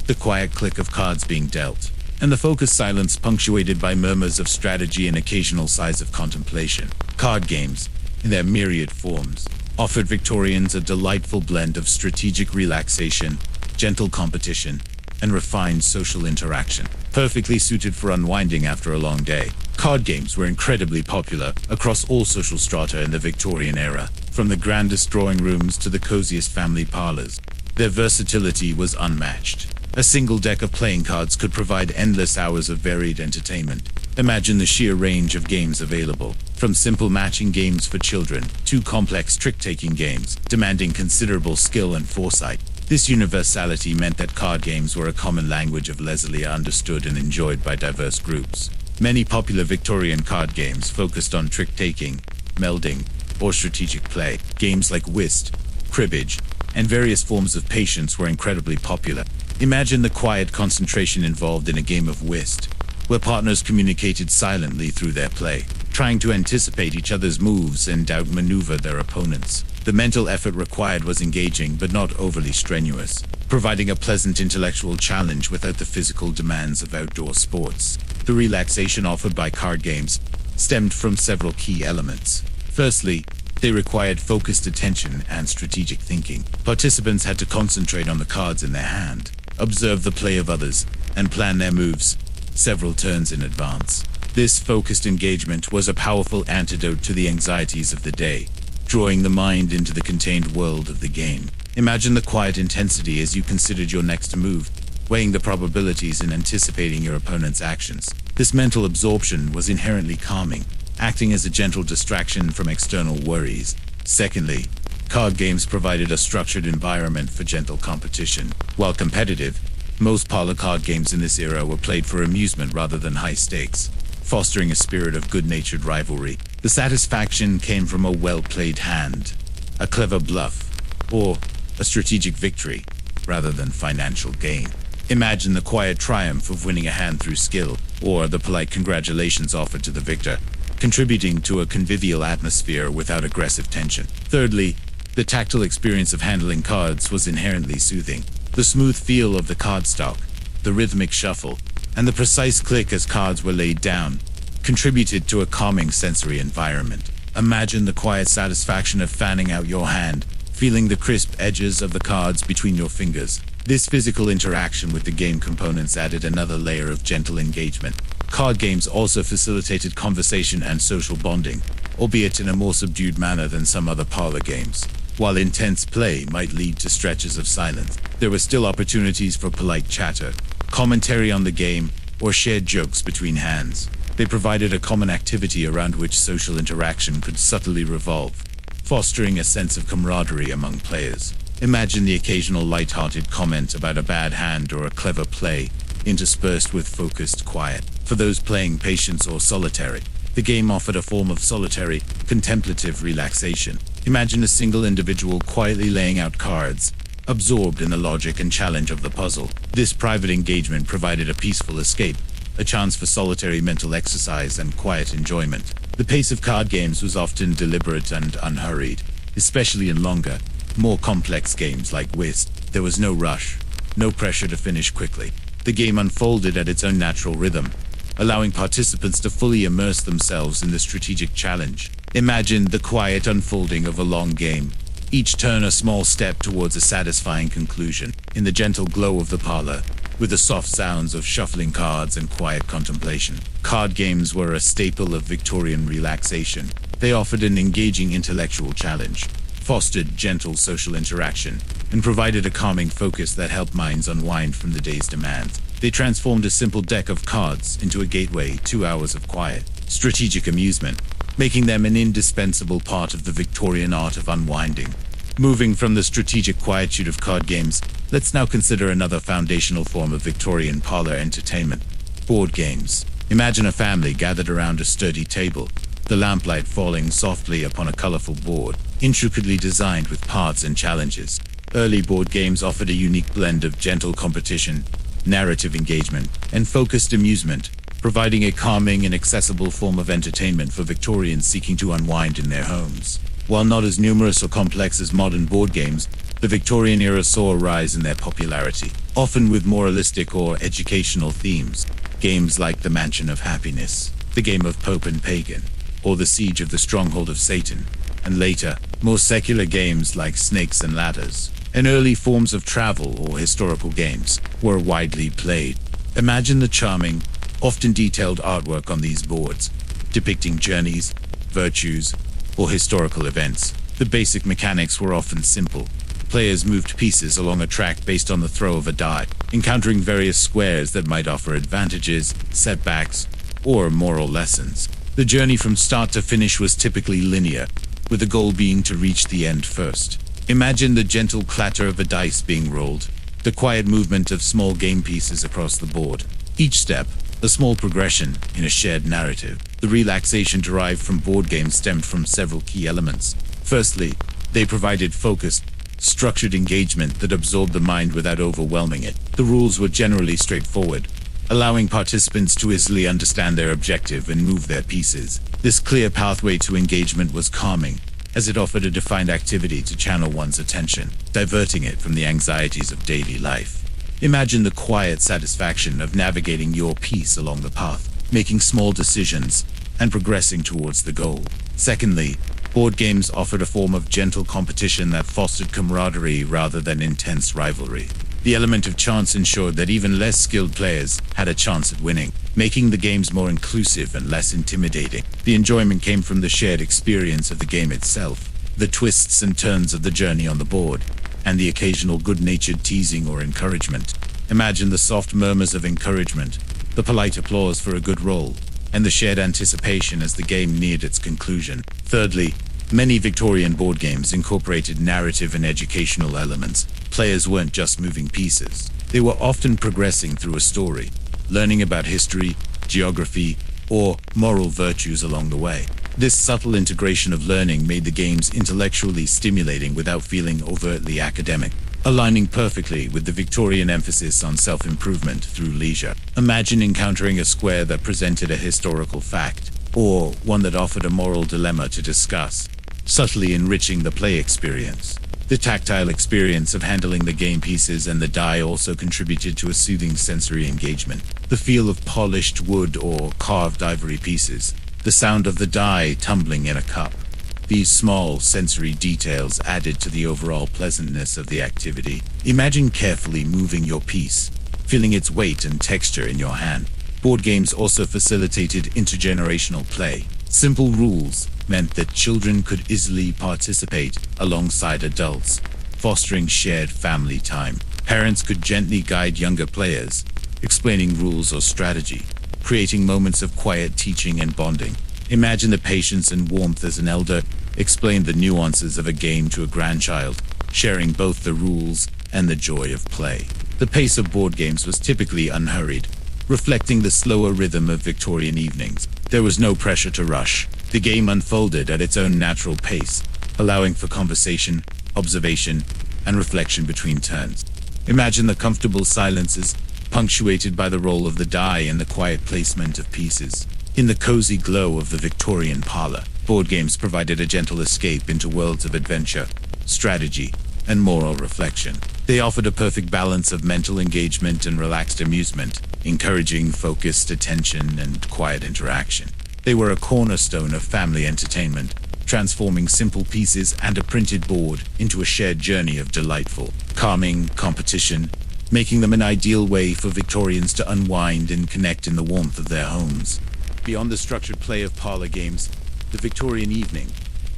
the quiet click of cards being dealt, and the focused silence punctuated by murmurs of strategy and occasional sighs of contemplation. Card games, in their myriad forms, offered Victorians a delightful blend of strategic relaxation, gentle competition, and refined social interaction, perfectly suited for unwinding after a long day. Card games were incredibly popular across all social strata in the Victorian era, from the grandest drawing rooms to the coziest family parlors. Their versatility was unmatched. A single deck of playing cards could provide endless hours of varied entertainment. Imagine the sheer range of games available, from simple matching games for children to complex trick-taking games, demanding considerable skill and foresight. This universality meant that card games were a common language of easily understood and enjoyed by diverse groups. Many popular Victorian card games focused on trick-taking, melding, or strategic play. Games like whist, cribbage, and various forms of patience were incredibly popular. Imagine the quiet concentration involved in a game of whist, where partners communicated silently through their play, trying to anticipate each other's moves and outmaneuver their opponents. The mental effort required was engaging but not overly strenuous, providing a pleasant intellectual challenge without the physical demands of outdoor sports. The relaxation offered by card games stemmed from several key elements. Firstly, they required focused attention and strategic thinking. Participants had to concentrate on the cards in their hand, observe the play of others, and plan their moves several turns in advance. This focused engagement was a powerful antidote to the anxieties of the day, drawing the mind into the contained world of the game. Imagine the quiet intensity as you considered your next move, weighing the probabilities and anticipating your opponent's actions. This mental absorption was inherently calming, acting as a gentle distraction from external worries. Secondly, card games provided a structured environment for gentle competition. While competitive, most parlor card games in this era were played for amusement rather than high stakes, fostering a spirit of good-natured rivalry. The satisfaction came from a well-played hand, a clever bluff, or a strategic victory, rather than financial gain. Imagine the quiet triumph of winning a hand through skill, or the polite congratulations offered to the victor, contributing to a convivial atmosphere without aggressive tension. Thirdly, the tactile experience of handling cards was inherently soothing. The smooth feel of the cardstock, the rhythmic shuffle, and the precise click as cards were laid down contributed to a calming sensory environment. Imagine the quiet satisfaction of fanning out your hand, feeling the crisp edges of the cards between your fingers. This physical interaction with the game components added another layer of gentle engagement. Card games also facilitated conversation and social bonding, albeit in a more subdued manner than some other parlor games. While intense play might lead to stretches of silence, there were still opportunities for polite chatter, commentary on the game, or shared jokes between hands. They provided a common activity around which social interaction could subtly revolve, fostering a sense of camaraderie among players. Imagine the occasional light-hearted comment about a bad hand or a clever play, interspersed with focused quiet. For those playing patience or solitary, the game offered a form of solitary, contemplative relaxation. Imagine a single individual quietly laying out cards, absorbed in the logic and challenge of the puzzle. This private engagement provided a peaceful escape, a chance for solitary mental exercise and quiet enjoyment. The pace of card games was often deliberate and unhurried, especially in longer, more complex games like whist. There was no rush, no pressure to finish quickly. The game unfolded at its own natural rhythm, allowing participants to fully immerse themselves in the strategic challenge. Imagine the quiet unfolding of a long game, each turn a small step towards a satisfying conclusion. In the gentle glow of the parlor, with the soft sounds of shuffling cards and quiet contemplation, card games were a staple of Victorian relaxation. They offered an engaging intellectual challenge, fostered gentle social interaction, and provided a calming focus that helped minds unwind from the day's demands. They transformed a simple deck of cards into a gateway to 2 hours of quiet, strategic amusement, making them an indispensable part of the Victorian art of unwinding. Moving from the strategic quietude of card games, let's now consider another foundational form of Victorian parlor entertainment: board games. Imagine a family gathered around a sturdy table, the lamplight falling softly upon a colorful board, intricately designed with paths and challenges. Early board games offered a unique blend of gentle competition, narrative engagement, and focused amusement, providing a calming and accessible form of entertainment for Victorians seeking to unwind in their homes. While not as numerous or complex as modern board games, the Victorian era saw a rise in their popularity, often with moralistic or educational themes. Games like The Mansion of Happiness, The Game of Pope and Pagan, or The Siege of the Stronghold of Satan, and later, more secular games like Snakes and Ladders, and early forms of travel or historical games, were widely played. Imagine the charming, often detailed artwork on these boards, depicting journeys, virtues, or historical events. The basic mechanics were often simple. Players moved pieces along a track based on the throw of a die, encountering various squares that might offer advantages, setbacks, or moral lessons. The journey from start to finish was typically linear, with the goal being to reach the end first. Imagine the gentle clatter of a dice being rolled, the quiet movement of small game pieces across the board. Each step, a small progression in a shared narrative. The relaxation derived from board games stemmed from several key elements. Firstly, they provided focused, structured engagement that absorbed the mind without overwhelming it. The rules were generally straightforward, allowing participants to easily understand their objective and move their pieces. This clear pathway to engagement was calming, as it offered a defined activity to channel one's attention, diverting it from the anxieties of daily life. Imagine the quiet satisfaction of navigating your piece along the path, making small decisions, and progressing towards the goal. Secondly, board games offered a form of gentle competition that fostered camaraderie rather than intense rivalry. The element of chance ensured that even less skilled players had a chance at winning, making the games more inclusive and less intimidating. The enjoyment came from the shared experience of the game itself, the twists and turns of the journey on the board, and the occasional good-natured teasing or encouragement. Imagine the soft murmurs of encouragement, the polite applause for a good roll, and the shared anticipation as the game neared its conclusion. Thirdly, many Victorian board games incorporated narrative and educational elements. Players weren't just moving pieces. They were often progressing through a story, learning about history, geography, or moral virtues along the way. This subtle integration of learning made the games intellectually stimulating without feeling overtly academic, aligning perfectly with the Victorian emphasis on self-improvement through leisure. Imagine encountering a square that presented a historical fact, or one that offered a moral dilemma to discuss, subtly enriching the play experience. The tactile experience of handling the game pieces and the die also contributed to a soothing sensory engagement. The feel of polished wood or carved ivory pieces, the sound of the die tumbling in a cup. These small sensory details added to the overall pleasantness of the activity. Imagine carefully moving your piece, feeling its weight and texture in your hand. Board games also facilitated intergenerational play. Simple rules meant that children could easily participate alongside adults, fostering shared family time. Parents could gently guide younger players, explaining rules or strategy, creating moments of quiet teaching and bonding. Imagine the patience and warmth as an elder explained the nuances of a game to a grandchild, sharing both the rules and the joy of play. The pace of board games was typically unhurried, reflecting the slower rhythm of Victorian evenings. There was no pressure to rush. The game unfolded at its own natural pace, allowing for conversation, observation, and reflection between turns. Imagine the comfortable silences, punctuated by the roll of the die and the quiet placement of pieces. In the cozy glow of the Victorian parlor, board games provided a gentle escape into worlds of adventure, strategy, and moral reflection. They offered a perfect balance of mental engagement and relaxed amusement, encouraging focused attention and quiet interaction. They were a cornerstone of family entertainment, transforming simple pieces and a printed board into a shared journey of delightful, calming competition, making them an ideal way for Victorians to unwind and connect in the warmth of their homes. Beyond the structured play of parlor games, the Victorian evening,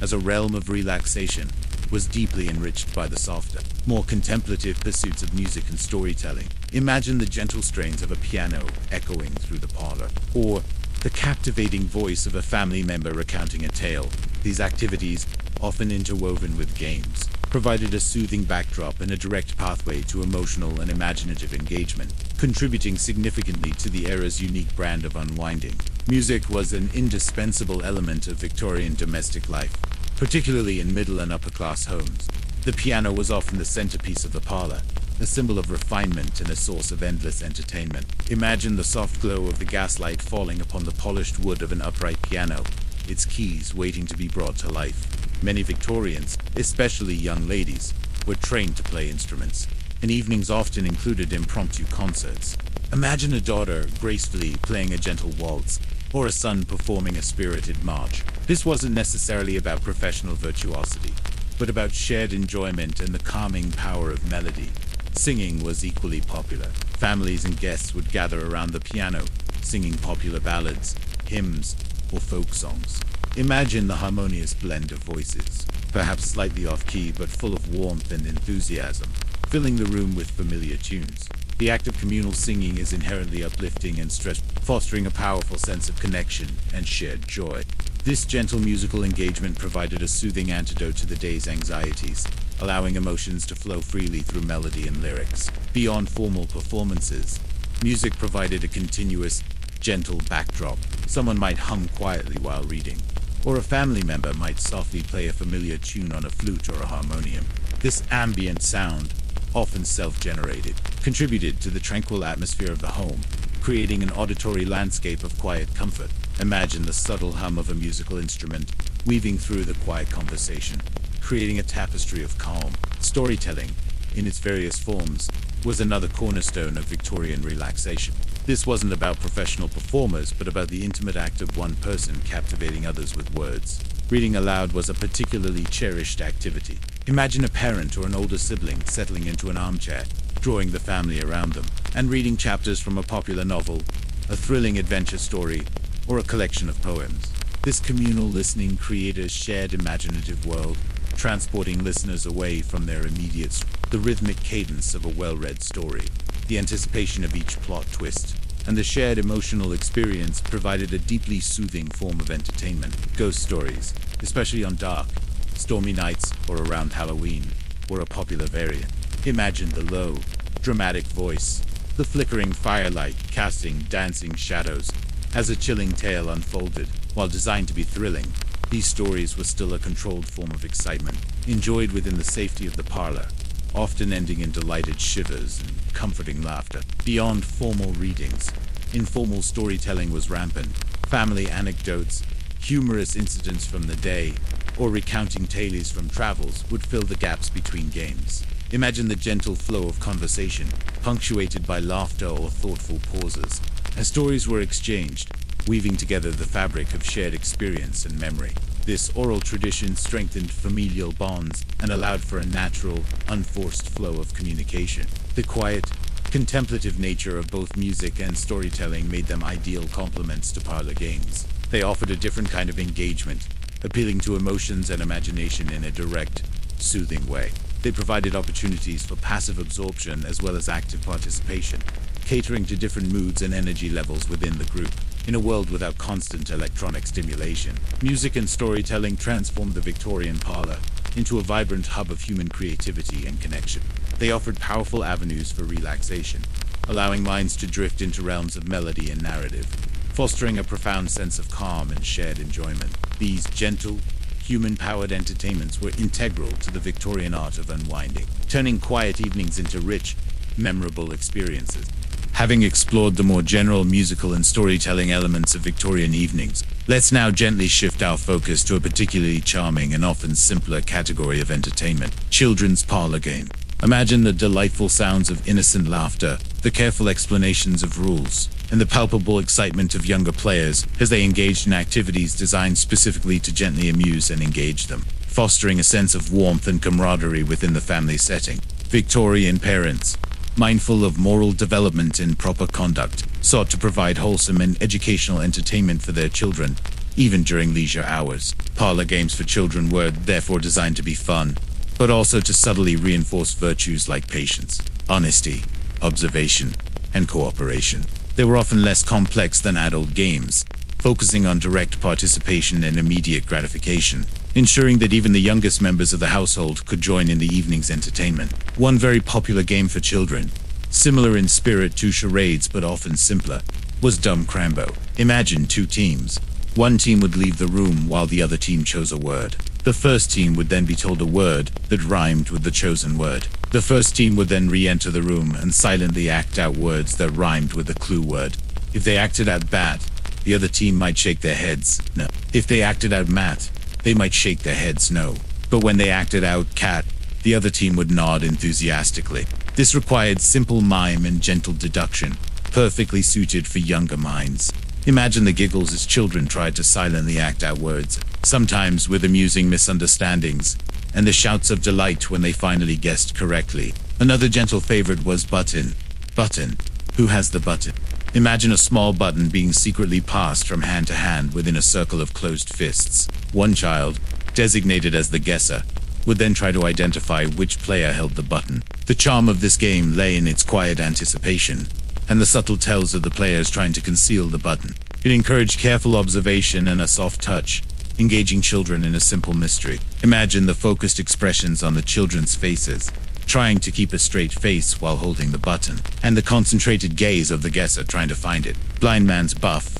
as a realm of relaxation, was deeply enriched by the softer, more contemplative pursuits of music and storytelling. Imagine the gentle strains of a piano echoing through the parlor, or the captivating voice of a family member recounting a tale. These activities, often interwoven with games, provided a soothing backdrop and a direct pathway to emotional and imaginative engagement, contributing significantly to the era's unique brand of unwinding. Music was an indispensable element of Victorian domestic life, particularly in middle and upper-class homes. The piano was often the centerpiece of the parlor, a symbol of refinement and a source of endless entertainment. Imagine the soft glow of the gaslight falling upon the polished wood of an upright piano, its keys waiting to be brought to life. Many Victorians, especially young ladies, were trained to play instruments, and evenings often included impromptu concerts. Imagine a daughter gracefully playing a gentle waltz, or a son performing a spirited march. This wasn't necessarily about professional virtuosity, but about shared enjoyment and the calming power of melody. Singing was equally popular. Families and guests would gather around the piano, singing popular ballads, hymns, or folk songs. Imagine the harmonious blend of voices, perhaps slightly off-key but full of warmth and enthusiasm, filling the room with familiar tunes. The act of communal singing is inherently uplifting and stress, fostering a powerful sense of connection and shared joy. This gentle musical engagement provided a soothing antidote to the day's anxieties, allowing emotions to flow freely through melody and lyrics. Beyond formal performances, music provided a continuous, gentle backdrop. Someone might hum quietly while reading, or a family member might softly play a familiar tune on a flute or a harmonium. This ambient sound, often self-generated, contributed to the tranquil atmosphere of the home, creating an auditory landscape of quiet comfort. Imagine the subtle hum of a musical instrument weaving through the quiet conversation, creating a tapestry of calm. Storytelling, in its various forms, was another cornerstone of Victorian relaxation. This wasn't about professional performers, but about the intimate act of one person captivating others with words. Reading aloud was a particularly cherished activity. Imagine a parent or an older sibling settling into an armchair, drawing the family around them, and reading chapters from a popular novel, a thrilling adventure story, or a collection of poems. This communal listening created a shared imaginative world, transporting listeners away from their the rhythmic cadence of a well-read story, the anticipation of each plot twist, and the shared emotional experience provided a deeply soothing form of entertainment. Ghost stories, especially on dark, stormy nights or around Halloween, were a popular variant. Imagine the low, dramatic voice, the flickering firelight casting dancing shadows as a chilling tale unfolded. While designed to be thrilling, these stories were still a controlled form of excitement, enjoyed within the safety of the parlor, often ending in delighted shivers and comforting laughter. Beyond formal readings, informal storytelling was rampant. Family anecdotes, humorous incidents from the day, or recounting tales from travels would fill the gaps between games. Imagine the gentle flow of conversation, punctuated by laughter or thoughtful pauses, as stories were exchanged, weaving together the fabric of shared experience and memory. This oral tradition strengthened familial bonds and allowed for a natural, unforced flow of communication. The quiet, contemplative nature of both music and storytelling made them ideal complements to parlor games. They offered a different kind of engagement, appealing to emotions and imagination in a direct, soothing way. They provided opportunities for passive absorption as well as active participation, catering to different moods and energy levels within the group. In a world without constant electronic stimulation, music and storytelling transformed the Victorian parlor into a vibrant hub of human creativity and connection. They offered powerful avenues for relaxation, allowing minds to drift into realms of melody and narrative, fostering a profound sense of calm and shared enjoyment. These gentle, human-powered entertainments were integral to the Victorian art of unwinding, turning quiet evenings into rich, memorable experiences. Having explored the more general musical and storytelling elements of Victorian evenings, let's now gently shift our focus to a particularly charming and often simpler category of entertainment: children's parlor game. Imagine the delightful sounds of innocent laughter, the careful explanations of rules, and the palpable excitement of younger players as they engaged in activities designed specifically to gently amuse and engage them, fostering a sense of warmth and camaraderie within the family setting. Victorian parents, mindful of moral development and proper conduct, sought to provide wholesome and educational entertainment for their children, even during leisure hours. Parlor games for children were therefore designed to be fun, but also to subtly reinforce virtues like patience, honesty, observation, and cooperation. They were often less complex than adult games, focusing on direct participation and immediate gratification, ensuring that even the youngest members of the household could join in the evening's entertainment. One very popular game for children, similar in spirit to charades but often simpler, was Dumb Crambo. Imagine two teams. One team would leave the room while the other team chose a word. The first team would then be told a word that rhymed with the chosen word. The first team would then re-enter the room and silently act out words that rhymed with the clue word. If they acted out bat, the other team might shake their heads no. If they acted out mat, they might shake their heads no. But when they acted out cat, the other team would nod enthusiastically. This required simple mime and gentle deduction, perfectly suited for younger minds. Imagine the giggles as children tried to silently act out words, sometimes with amusing misunderstandings, and the shouts of delight when they finally guessed correctly. Another gentle favorite was button. Button. Who has the button? Imagine a small button being secretly passed from hand to hand within a circle of closed fists. One child, designated as the guesser, would then try to identify which player held the button. The charm of this game lay in its quiet anticipation, and the subtle tells of the players trying to conceal the button. It encouraged careful observation and a soft touch, engaging children in a simple mystery. Imagine the focused expressions on the children's faces, trying to keep a straight face while holding the button, and the concentrated gaze of the guesser trying to find it. Blind Man's Buff,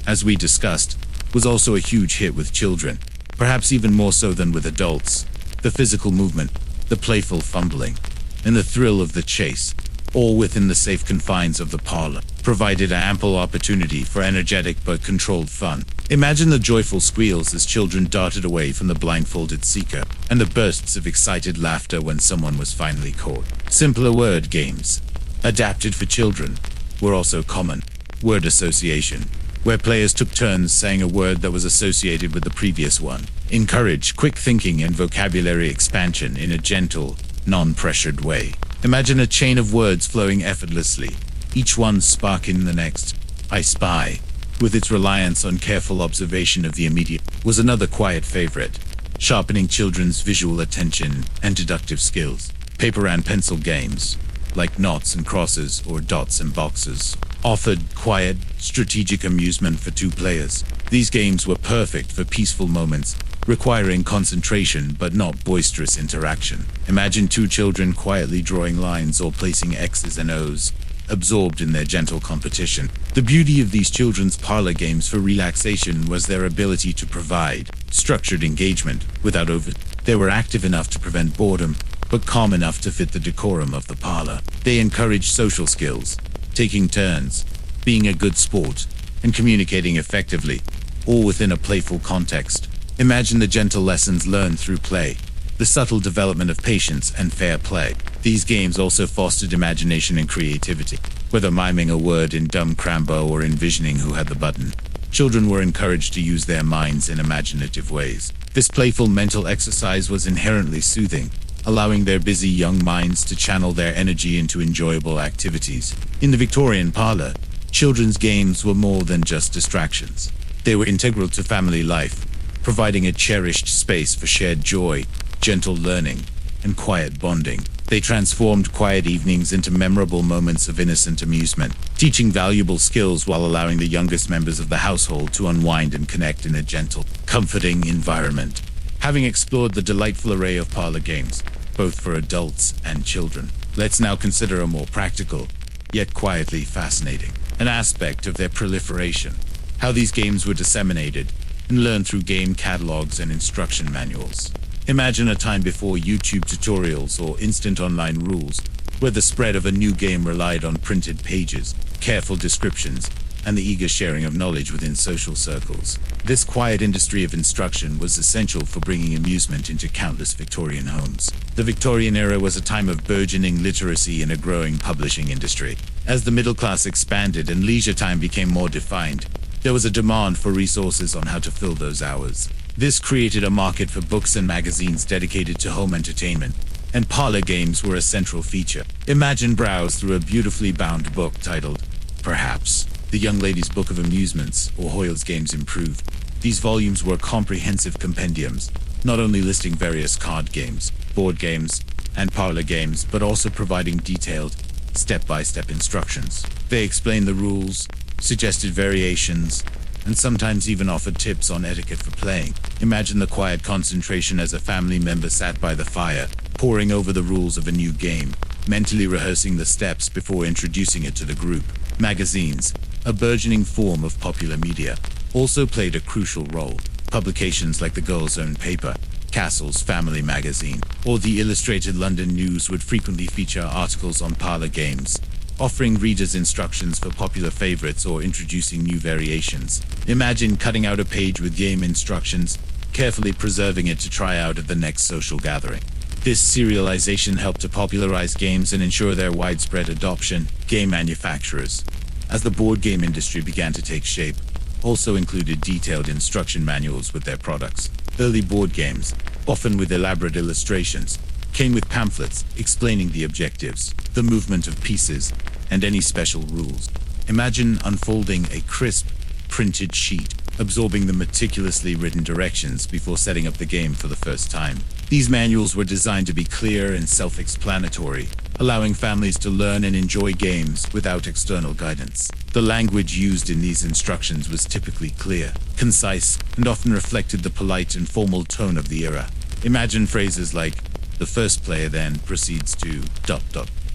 as we discussed, was also a huge hit with children, perhaps even more so than with adults. The physical movement, the playful fumbling, and the thrill of the chase, all within the safe confines of the parlor, provided an ample opportunity for energetic but controlled fun. Imagine the joyful squeals as children darted away from the blindfolded seeker, and the bursts of excited laughter when someone was finally caught. Simpler word games, adapted for children, were also common. Word association, where players took turns saying a word that was associated with the previous one, encouraged quick thinking and vocabulary expansion in a gentle, non-pressured way. Imagine a chain of words flowing effortlessly, each one sparking the next. I Spy, with its reliance on careful observation of the immediate, was another quiet favorite, sharpening children's visual attention and deductive skills. Paper and pencil games, like knots and crosses or dots and boxes, offered quiet, strategic amusement for two players. These games were perfect for peaceful moments, requiring concentration but not boisterous interaction. Imagine two children quietly drawing lines or placing X's and O's, absorbed in their gentle competition. The beauty of these children's parlor games for relaxation was their ability to provide structured engagement without over. They were active enough to prevent boredom, but calm enough to fit the decorum of the parlor. They encouraged social skills, taking turns, being a good sport, and communicating effectively, all within a playful context. Imagine the gentle lessons learned through play, the subtle development of patience and fair play. These games also fostered imagination and creativity. Whether miming a word in dumb crambo or envisioning who had the button, children were encouraged to use their minds in imaginative ways. This playful mental exercise was inherently soothing, allowing their busy young minds to channel their energy into enjoyable activities. In the Victorian parlor, children's games were more than just distractions. They were integral to family life, providing a cherished space for shared joy, gentle learning, and quiet bonding. They transformed quiet evenings into memorable moments of innocent amusement, teaching valuable skills while allowing the youngest members of the household to unwind and connect in a gentle, comforting environment. Having explored the delightful array of parlor games, both for adults and children, let's now consider a more practical, yet quietly fascinating, an aspect of their proliferation: how these games were disseminated and learned through game catalogs and instruction manuals. Imagine a time before YouTube tutorials or instant online rules, where the spread of a new game relied on printed pages, careful descriptions, and the eager sharing of knowledge within social circles. This quiet industry of instruction was essential for bringing amusement into countless Victorian homes. The Victorian era was a time of burgeoning literacy and a growing publishing industry. As the middle class expanded and leisure time became more defined, there was a demand for resources on how to fill those hours. This created a market for books and magazines dedicated to home entertainment, and parlor games were a central feature. Imagine browse through a beautifully bound book titled, perhaps, The Young Lady's Book of Amusements or Hoyle's Games Improved. These volumes were comprehensive compendiums, not only listing various card games, board games, and parlor games, but also providing detailed, step-by-step instructions. They explained the rules, suggested variations, and sometimes even offered tips on etiquette for playing. Imagine the quiet concentration as a family member sat by the fire, poring over the rules of a new game, mentally rehearsing the steps before introducing it to the group. Magazines, a burgeoning form of popular media, also played a crucial role. Publications like the Girl's Own Paper, Castle's Family Magazine, or the Illustrated London News would frequently feature articles on parlor games, offering readers instructions for popular favorites or introducing new variations. Imagine cutting out a page with game instructions, carefully preserving it to try out at the next social gathering. This serialization helped to popularize games and ensure their widespread adoption. Game manufacturers, as the board game industry began to take shape, also included detailed instruction manuals with their products. Early board games, often with elaborate illustrations, came with pamphlets explaining the objectives, the movement of pieces, and any special rules. Imagine unfolding a crisp, printed sheet, absorbing the meticulously written directions before setting up the game for the first time. These manuals were designed to be clear and self-explanatory, allowing families to learn and enjoy games without external guidance. The language used in these instructions was typically clear, concise, and often reflected the polite and formal tone of the era. Imagine phrases like, "The first player then proceeds to ...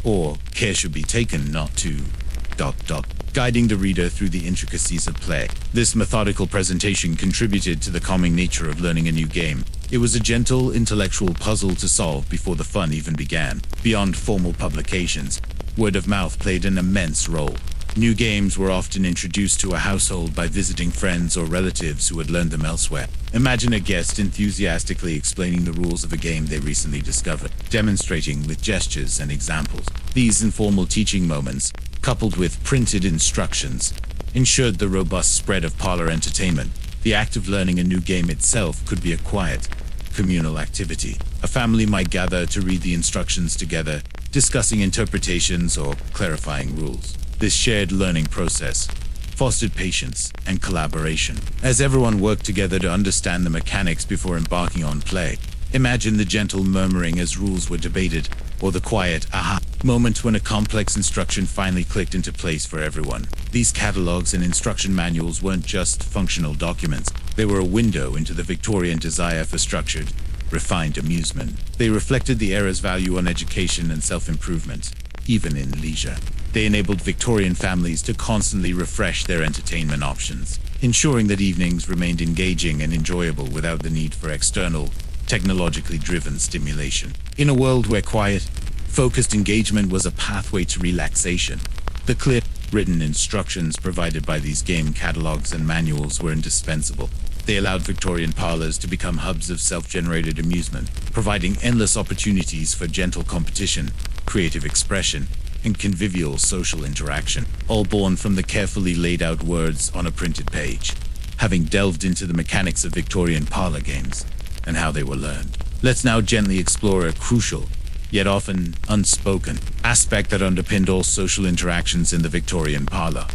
or "Care should be taken not to ... guiding the reader through the intricacies of play. This methodical presentation contributed to the calming nature of learning a new game. It was a gentle, intellectual puzzle to solve before the fun even began. Beyond formal publications, word of mouth played an immense role. New games were often introduced to a household by visiting friends or relatives who had learned them elsewhere. Imagine a guest enthusiastically explaining the rules of a game they recently discovered, demonstrating with gestures and examples. These informal teaching moments, coupled with printed instructions, ensured the robust spread of parlor entertainment. The act of learning a new game itself could be a quiet, communal activity. A family might gather to read the instructions together, discussing interpretations or clarifying rules. This shared learning process fostered patience and collaboration, as everyone worked together to understand the mechanics before embarking on play. Imagine the gentle murmuring as rules were debated, or the quiet aha moment when a complex instruction finally clicked into place for everyone. These catalogs and instruction manuals weren't just functional documents. They were a window into the Victorian desire for structured, refined amusement. They reflected the era's value on education and self-improvement, even in leisure. They enabled Victorian families to constantly refresh their entertainment options, ensuring that evenings remained engaging and enjoyable without the need for external, technologically driven stimulation. In a world where quiet, focused engagement was a pathway to relaxation, the clear, written instructions provided by these game catalogs and manuals were indispensable. They allowed Victorian parlors to become hubs of self-generated amusement, providing endless opportunities for gentle competition, creative expression, and convivial social interaction, all born from the carefully laid out words on a printed page. Having delved into the mechanics of Victorian parlor games and how they were learned, let's now gently explore a crucial, yet often unspoken, aspect that underpinned all social interactions in the Victorian parlor: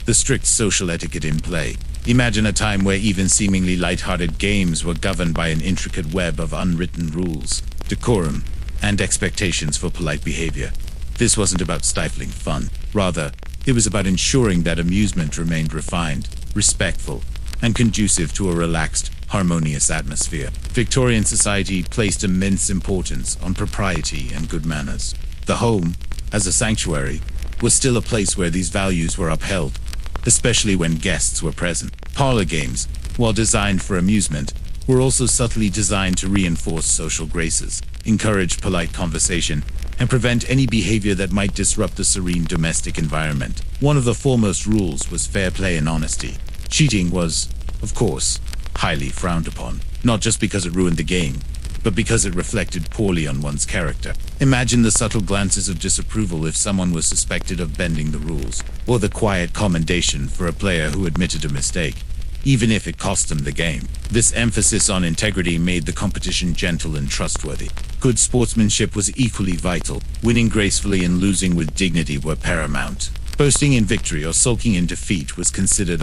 the strict social etiquette in play. Imagine a time where even seemingly light-hearted games were governed by an intricate web of unwritten rules, decorum, and expectations for polite behavior. This wasn't about stifling fun. Rather, it was about ensuring that amusement remained refined, respectful, and conducive to a relaxed, harmonious atmosphere. Victorian society placed immense importance on propriety and good manners. The home, as a sanctuary, was still a place where these values were upheld, especially when guests were present. Parlor games, while designed for amusement, were also subtly designed to reinforce social graces, encourage polite conversation, and prevent any behavior that might disrupt the serene domestic environment. One of the foremost rules was fair play and honesty. Cheating was, of course, highly frowned upon, not just because it ruined the game, but because it reflected poorly on one's character. Imagine the subtle glances of disapproval if someone was suspected of bending the rules, or the quiet commendation for a player who admitted a mistake, even if it cost them the game. This emphasis on integrity made the competition gentle and trustworthy. Good sportsmanship was equally vital. Winning gracefully and losing with dignity were paramount. Boasting in victory or sulking in defeat was considered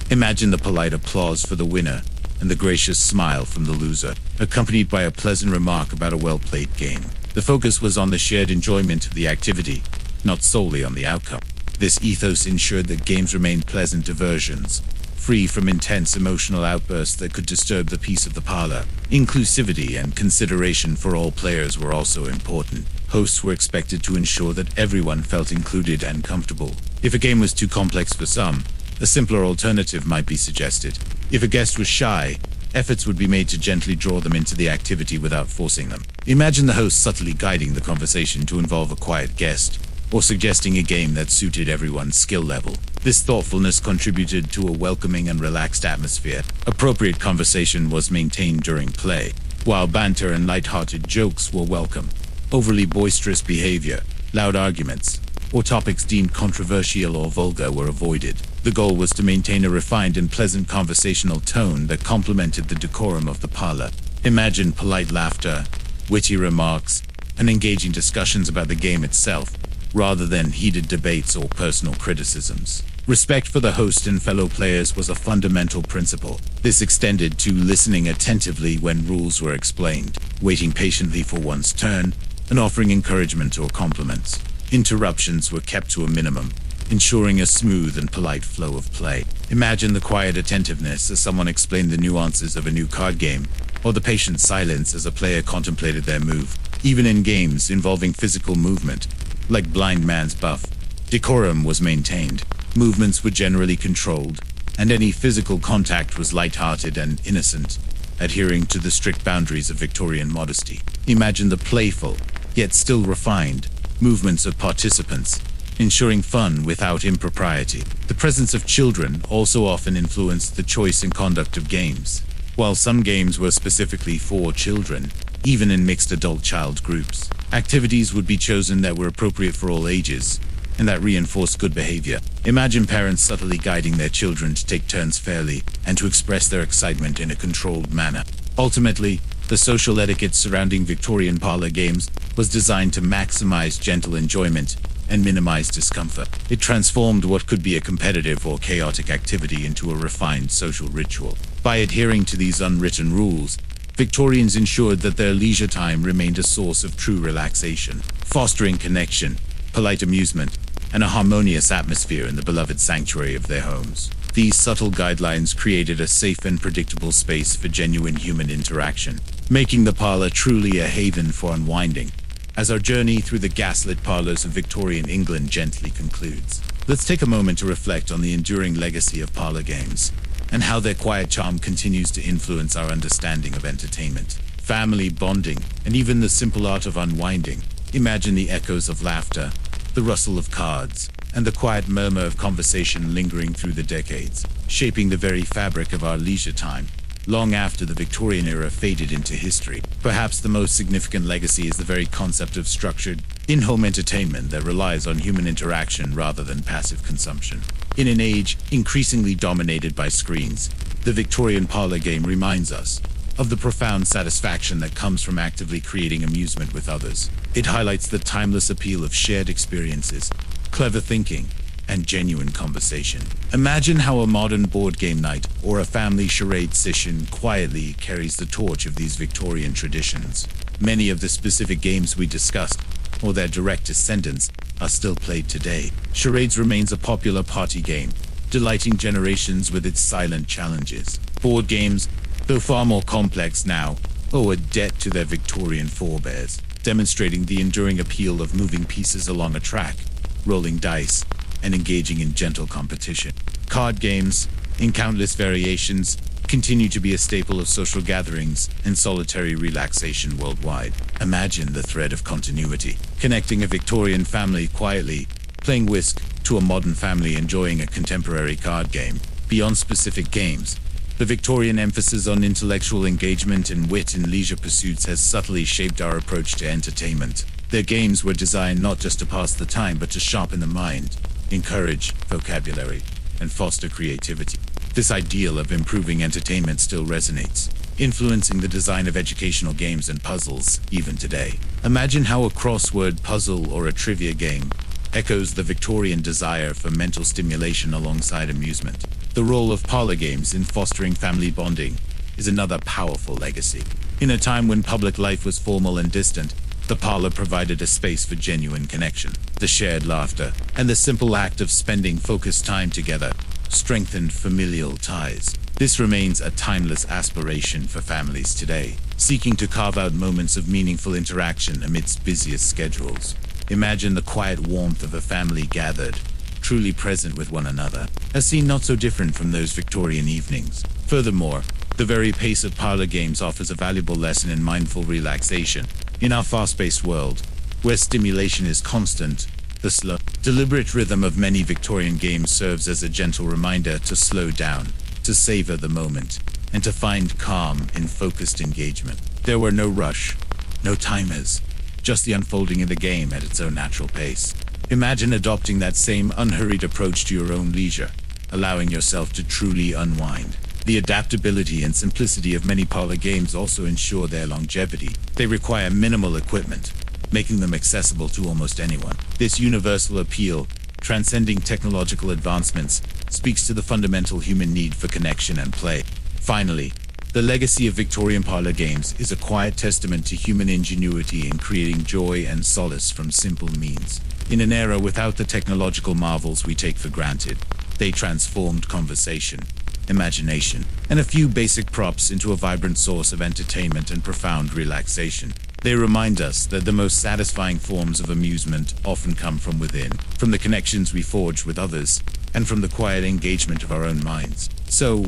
Imagine the polite applause for the winner and the gracious smile from the loser, accompanied by a pleasant remark about a well-played game. The focus was on the shared enjoyment of the activity, not solely on the outcome. This ethos ensured that games remained pleasant diversions, free from intense emotional outbursts that could disturb the peace of the parlor. Inclusivity and consideration for all players were also important. Hosts were expected to ensure that everyone felt included and comfortable. If a game was too complex for some, a simpler alternative might be suggested. If a guest was shy, efforts would be made to gently draw them into the activity without forcing them. Imagine the host subtly guiding the conversation to involve a quiet guest, or suggesting a game that suited everyone's skill level. This thoughtfulness contributed to a welcoming and relaxed atmosphere. Appropriate conversation was maintained during play, while banter and light-hearted jokes were welcome. Overly boisterous behavior, loud arguments, or topics deemed controversial or vulgar were avoided. The goal was to maintain a refined and pleasant conversational tone that complemented the decorum of the parlor. Imagine polite laughter, witty remarks, and engaging discussions about the game itself, rather than heated debates or personal criticisms. Respect for the host and fellow players was a fundamental principle. This extended to listening attentively when rules were explained, waiting patiently for one's turn, and offering encouragement or compliments. Interruptions were kept to a minimum, ensuring a smooth and polite flow of play. Imagine the quiet attentiveness as someone explained the nuances of a new card game, or the patient silence as a player contemplated their move. Even in games involving physical movement, like Blind Man's Buff, decorum was maintained. Movements were generally controlled, and any physical contact was light-hearted and innocent, adhering to the strict boundaries of Victorian modesty. Imagine the playful, yet still refined, movements of participants, ensuring fun without impropriety. The presence of children also often influenced the choice and conduct of games. While some games were specifically for children, even in mixed adult-child groups, activities would be chosen that were appropriate for all ages, and that reinforced good behavior. Imagine parents subtly guiding their children to take turns fairly and to express their excitement in a controlled manner. Ultimately, the social etiquette surrounding Victorian parlor games was designed to maximize gentle enjoyment and minimize discomfort. It transformed what could be a competitive or chaotic activity into a refined social ritual. By adhering to these unwritten rules, Victorians ensured that their leisure time remained a source of true relaxation, fostering connection polite amusement, and a harmonious atmosphere in the beloved sanctuary of their homes. These subtle guidelines created a safe and predictable space for genuine human interaction, making the parlor truly a haven for unwinding. As our journey through the gaslit parlors of Victorian England gently concludes, let's take a moment to reflect on the enduring legacy of parlor games and how their quiet charm continues to influence our understanding of entertainment, family bonding, and even the simple art of unwinding. Imagine the echoes of laughter, the rustle of cards, and the quiet murmur of conversation lingering through the decades, shaping the very fabric of our leisure time, long after the Victorian era faded into history. Perhaps the most significant legacy is the very concept of structured, in-home entertainment that relies on human interaction rather than passive consumption. In an age increasingly dominated by screens, the Victorian parlor game reminds us of the profound satisfaction that comes from actively creating amusement with others. It highlights the timeless appeal of shared experiences, clever thinking, and genuine conversation. Imagine how a modern board game night or a family charade session quietly carries the torch of these Victorian traditions. Many of the specific games we discussed, or their direct descendants, are still played today. Charades remains a popular party game, delighting generations with its silent challenges. Board games, though far more complex now, owe a debt to their Victorian forebears, demonstrating the enduring appeal of moving pieces along a track, rolling dice, and engaging in gentle competition. Card games, in countless variations, continue to be a staple of social gatherings and solitary relaxation worldwide. Imagine the thread of continuity, connecting a Victorian family quietly playing whisk to a modern family enjoying a contemporary card game. Beyond specific games, the Victorian emphasis on intellectual engagement and wit in leisure pursuits has subtly shaped our approach to entertainment. Their games were designed not just to pass the time but to sharpen the mind, encourage vocabulary, and foster creativity. This ideal of improving entertainment still resonates, influencing the design of educational games and puzzles even today. Imagine how a crossword puzzle or a trivia game echoes the Victorian desire for mental stimulation alongside amusement. The role of parlor games in fostering family bonding is another powerful legacy. In a time when public life was formal and distant, the parlor provided a space for genuine connection. The shared laughter and the simple act of spending focused time together strengthened familial ties. This remains a timeless aspiration for families today, seeking to carve out moments of meaningful interaction amidst busiest schedules. Imagine the quiet warmth of a family gathered, truly present with one another, a scene not so different from those Victorian evenings. Furthermore, the very pace of parlor games offers a valuable lesson in mindful relaxation. In our fast-paced world, where stimulation is constant, the slow, deliberate rhythm of many Victorian games serves as a gentle reminder to slow down, to savor the moment, and to find calm in focused engagement. There were no rush, no timers, just the unfolding of the game at its own natural pace. Imagine adopting that same unhurried approach to your own leisure, allowing yourself to truly unwind. The adaptability and simplicity of many parlor games also ensure their longevity. They require minimal equipment, making them accessible to almost anyone. This universal appeal, transcending technological advancements, speaks to the fundamental human need for connection and play. Finally, the legacy of Victorian parlor games is a quiet testament to human ingenuity in creating joy and solace from simple means. In an era without the technological marvels we take for granted, they transformed conversation, imagination, and a few basic props into a vibrant source of entertainment and profound relaxation. They remind us that the most satisfying forms of amusement often come from within, from the connections we forge with others, and from the quiet engagement of our own minds. So,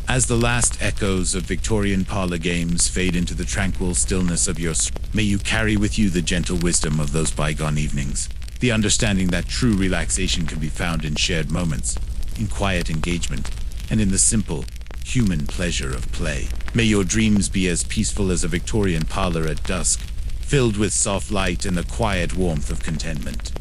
as the last echoes of Victorian parlor games fade into the tranquil stillness of your may you carry with you the gentle wisdom of those bygone evenings, the understanding that true relaxation can be found in shared moments, in quiet engagement, and in the simple, human pleasure of play. May your dreams be as peaceful as a Victorian parlor at dusk, filled with soft light and the quiet warmth of contentment.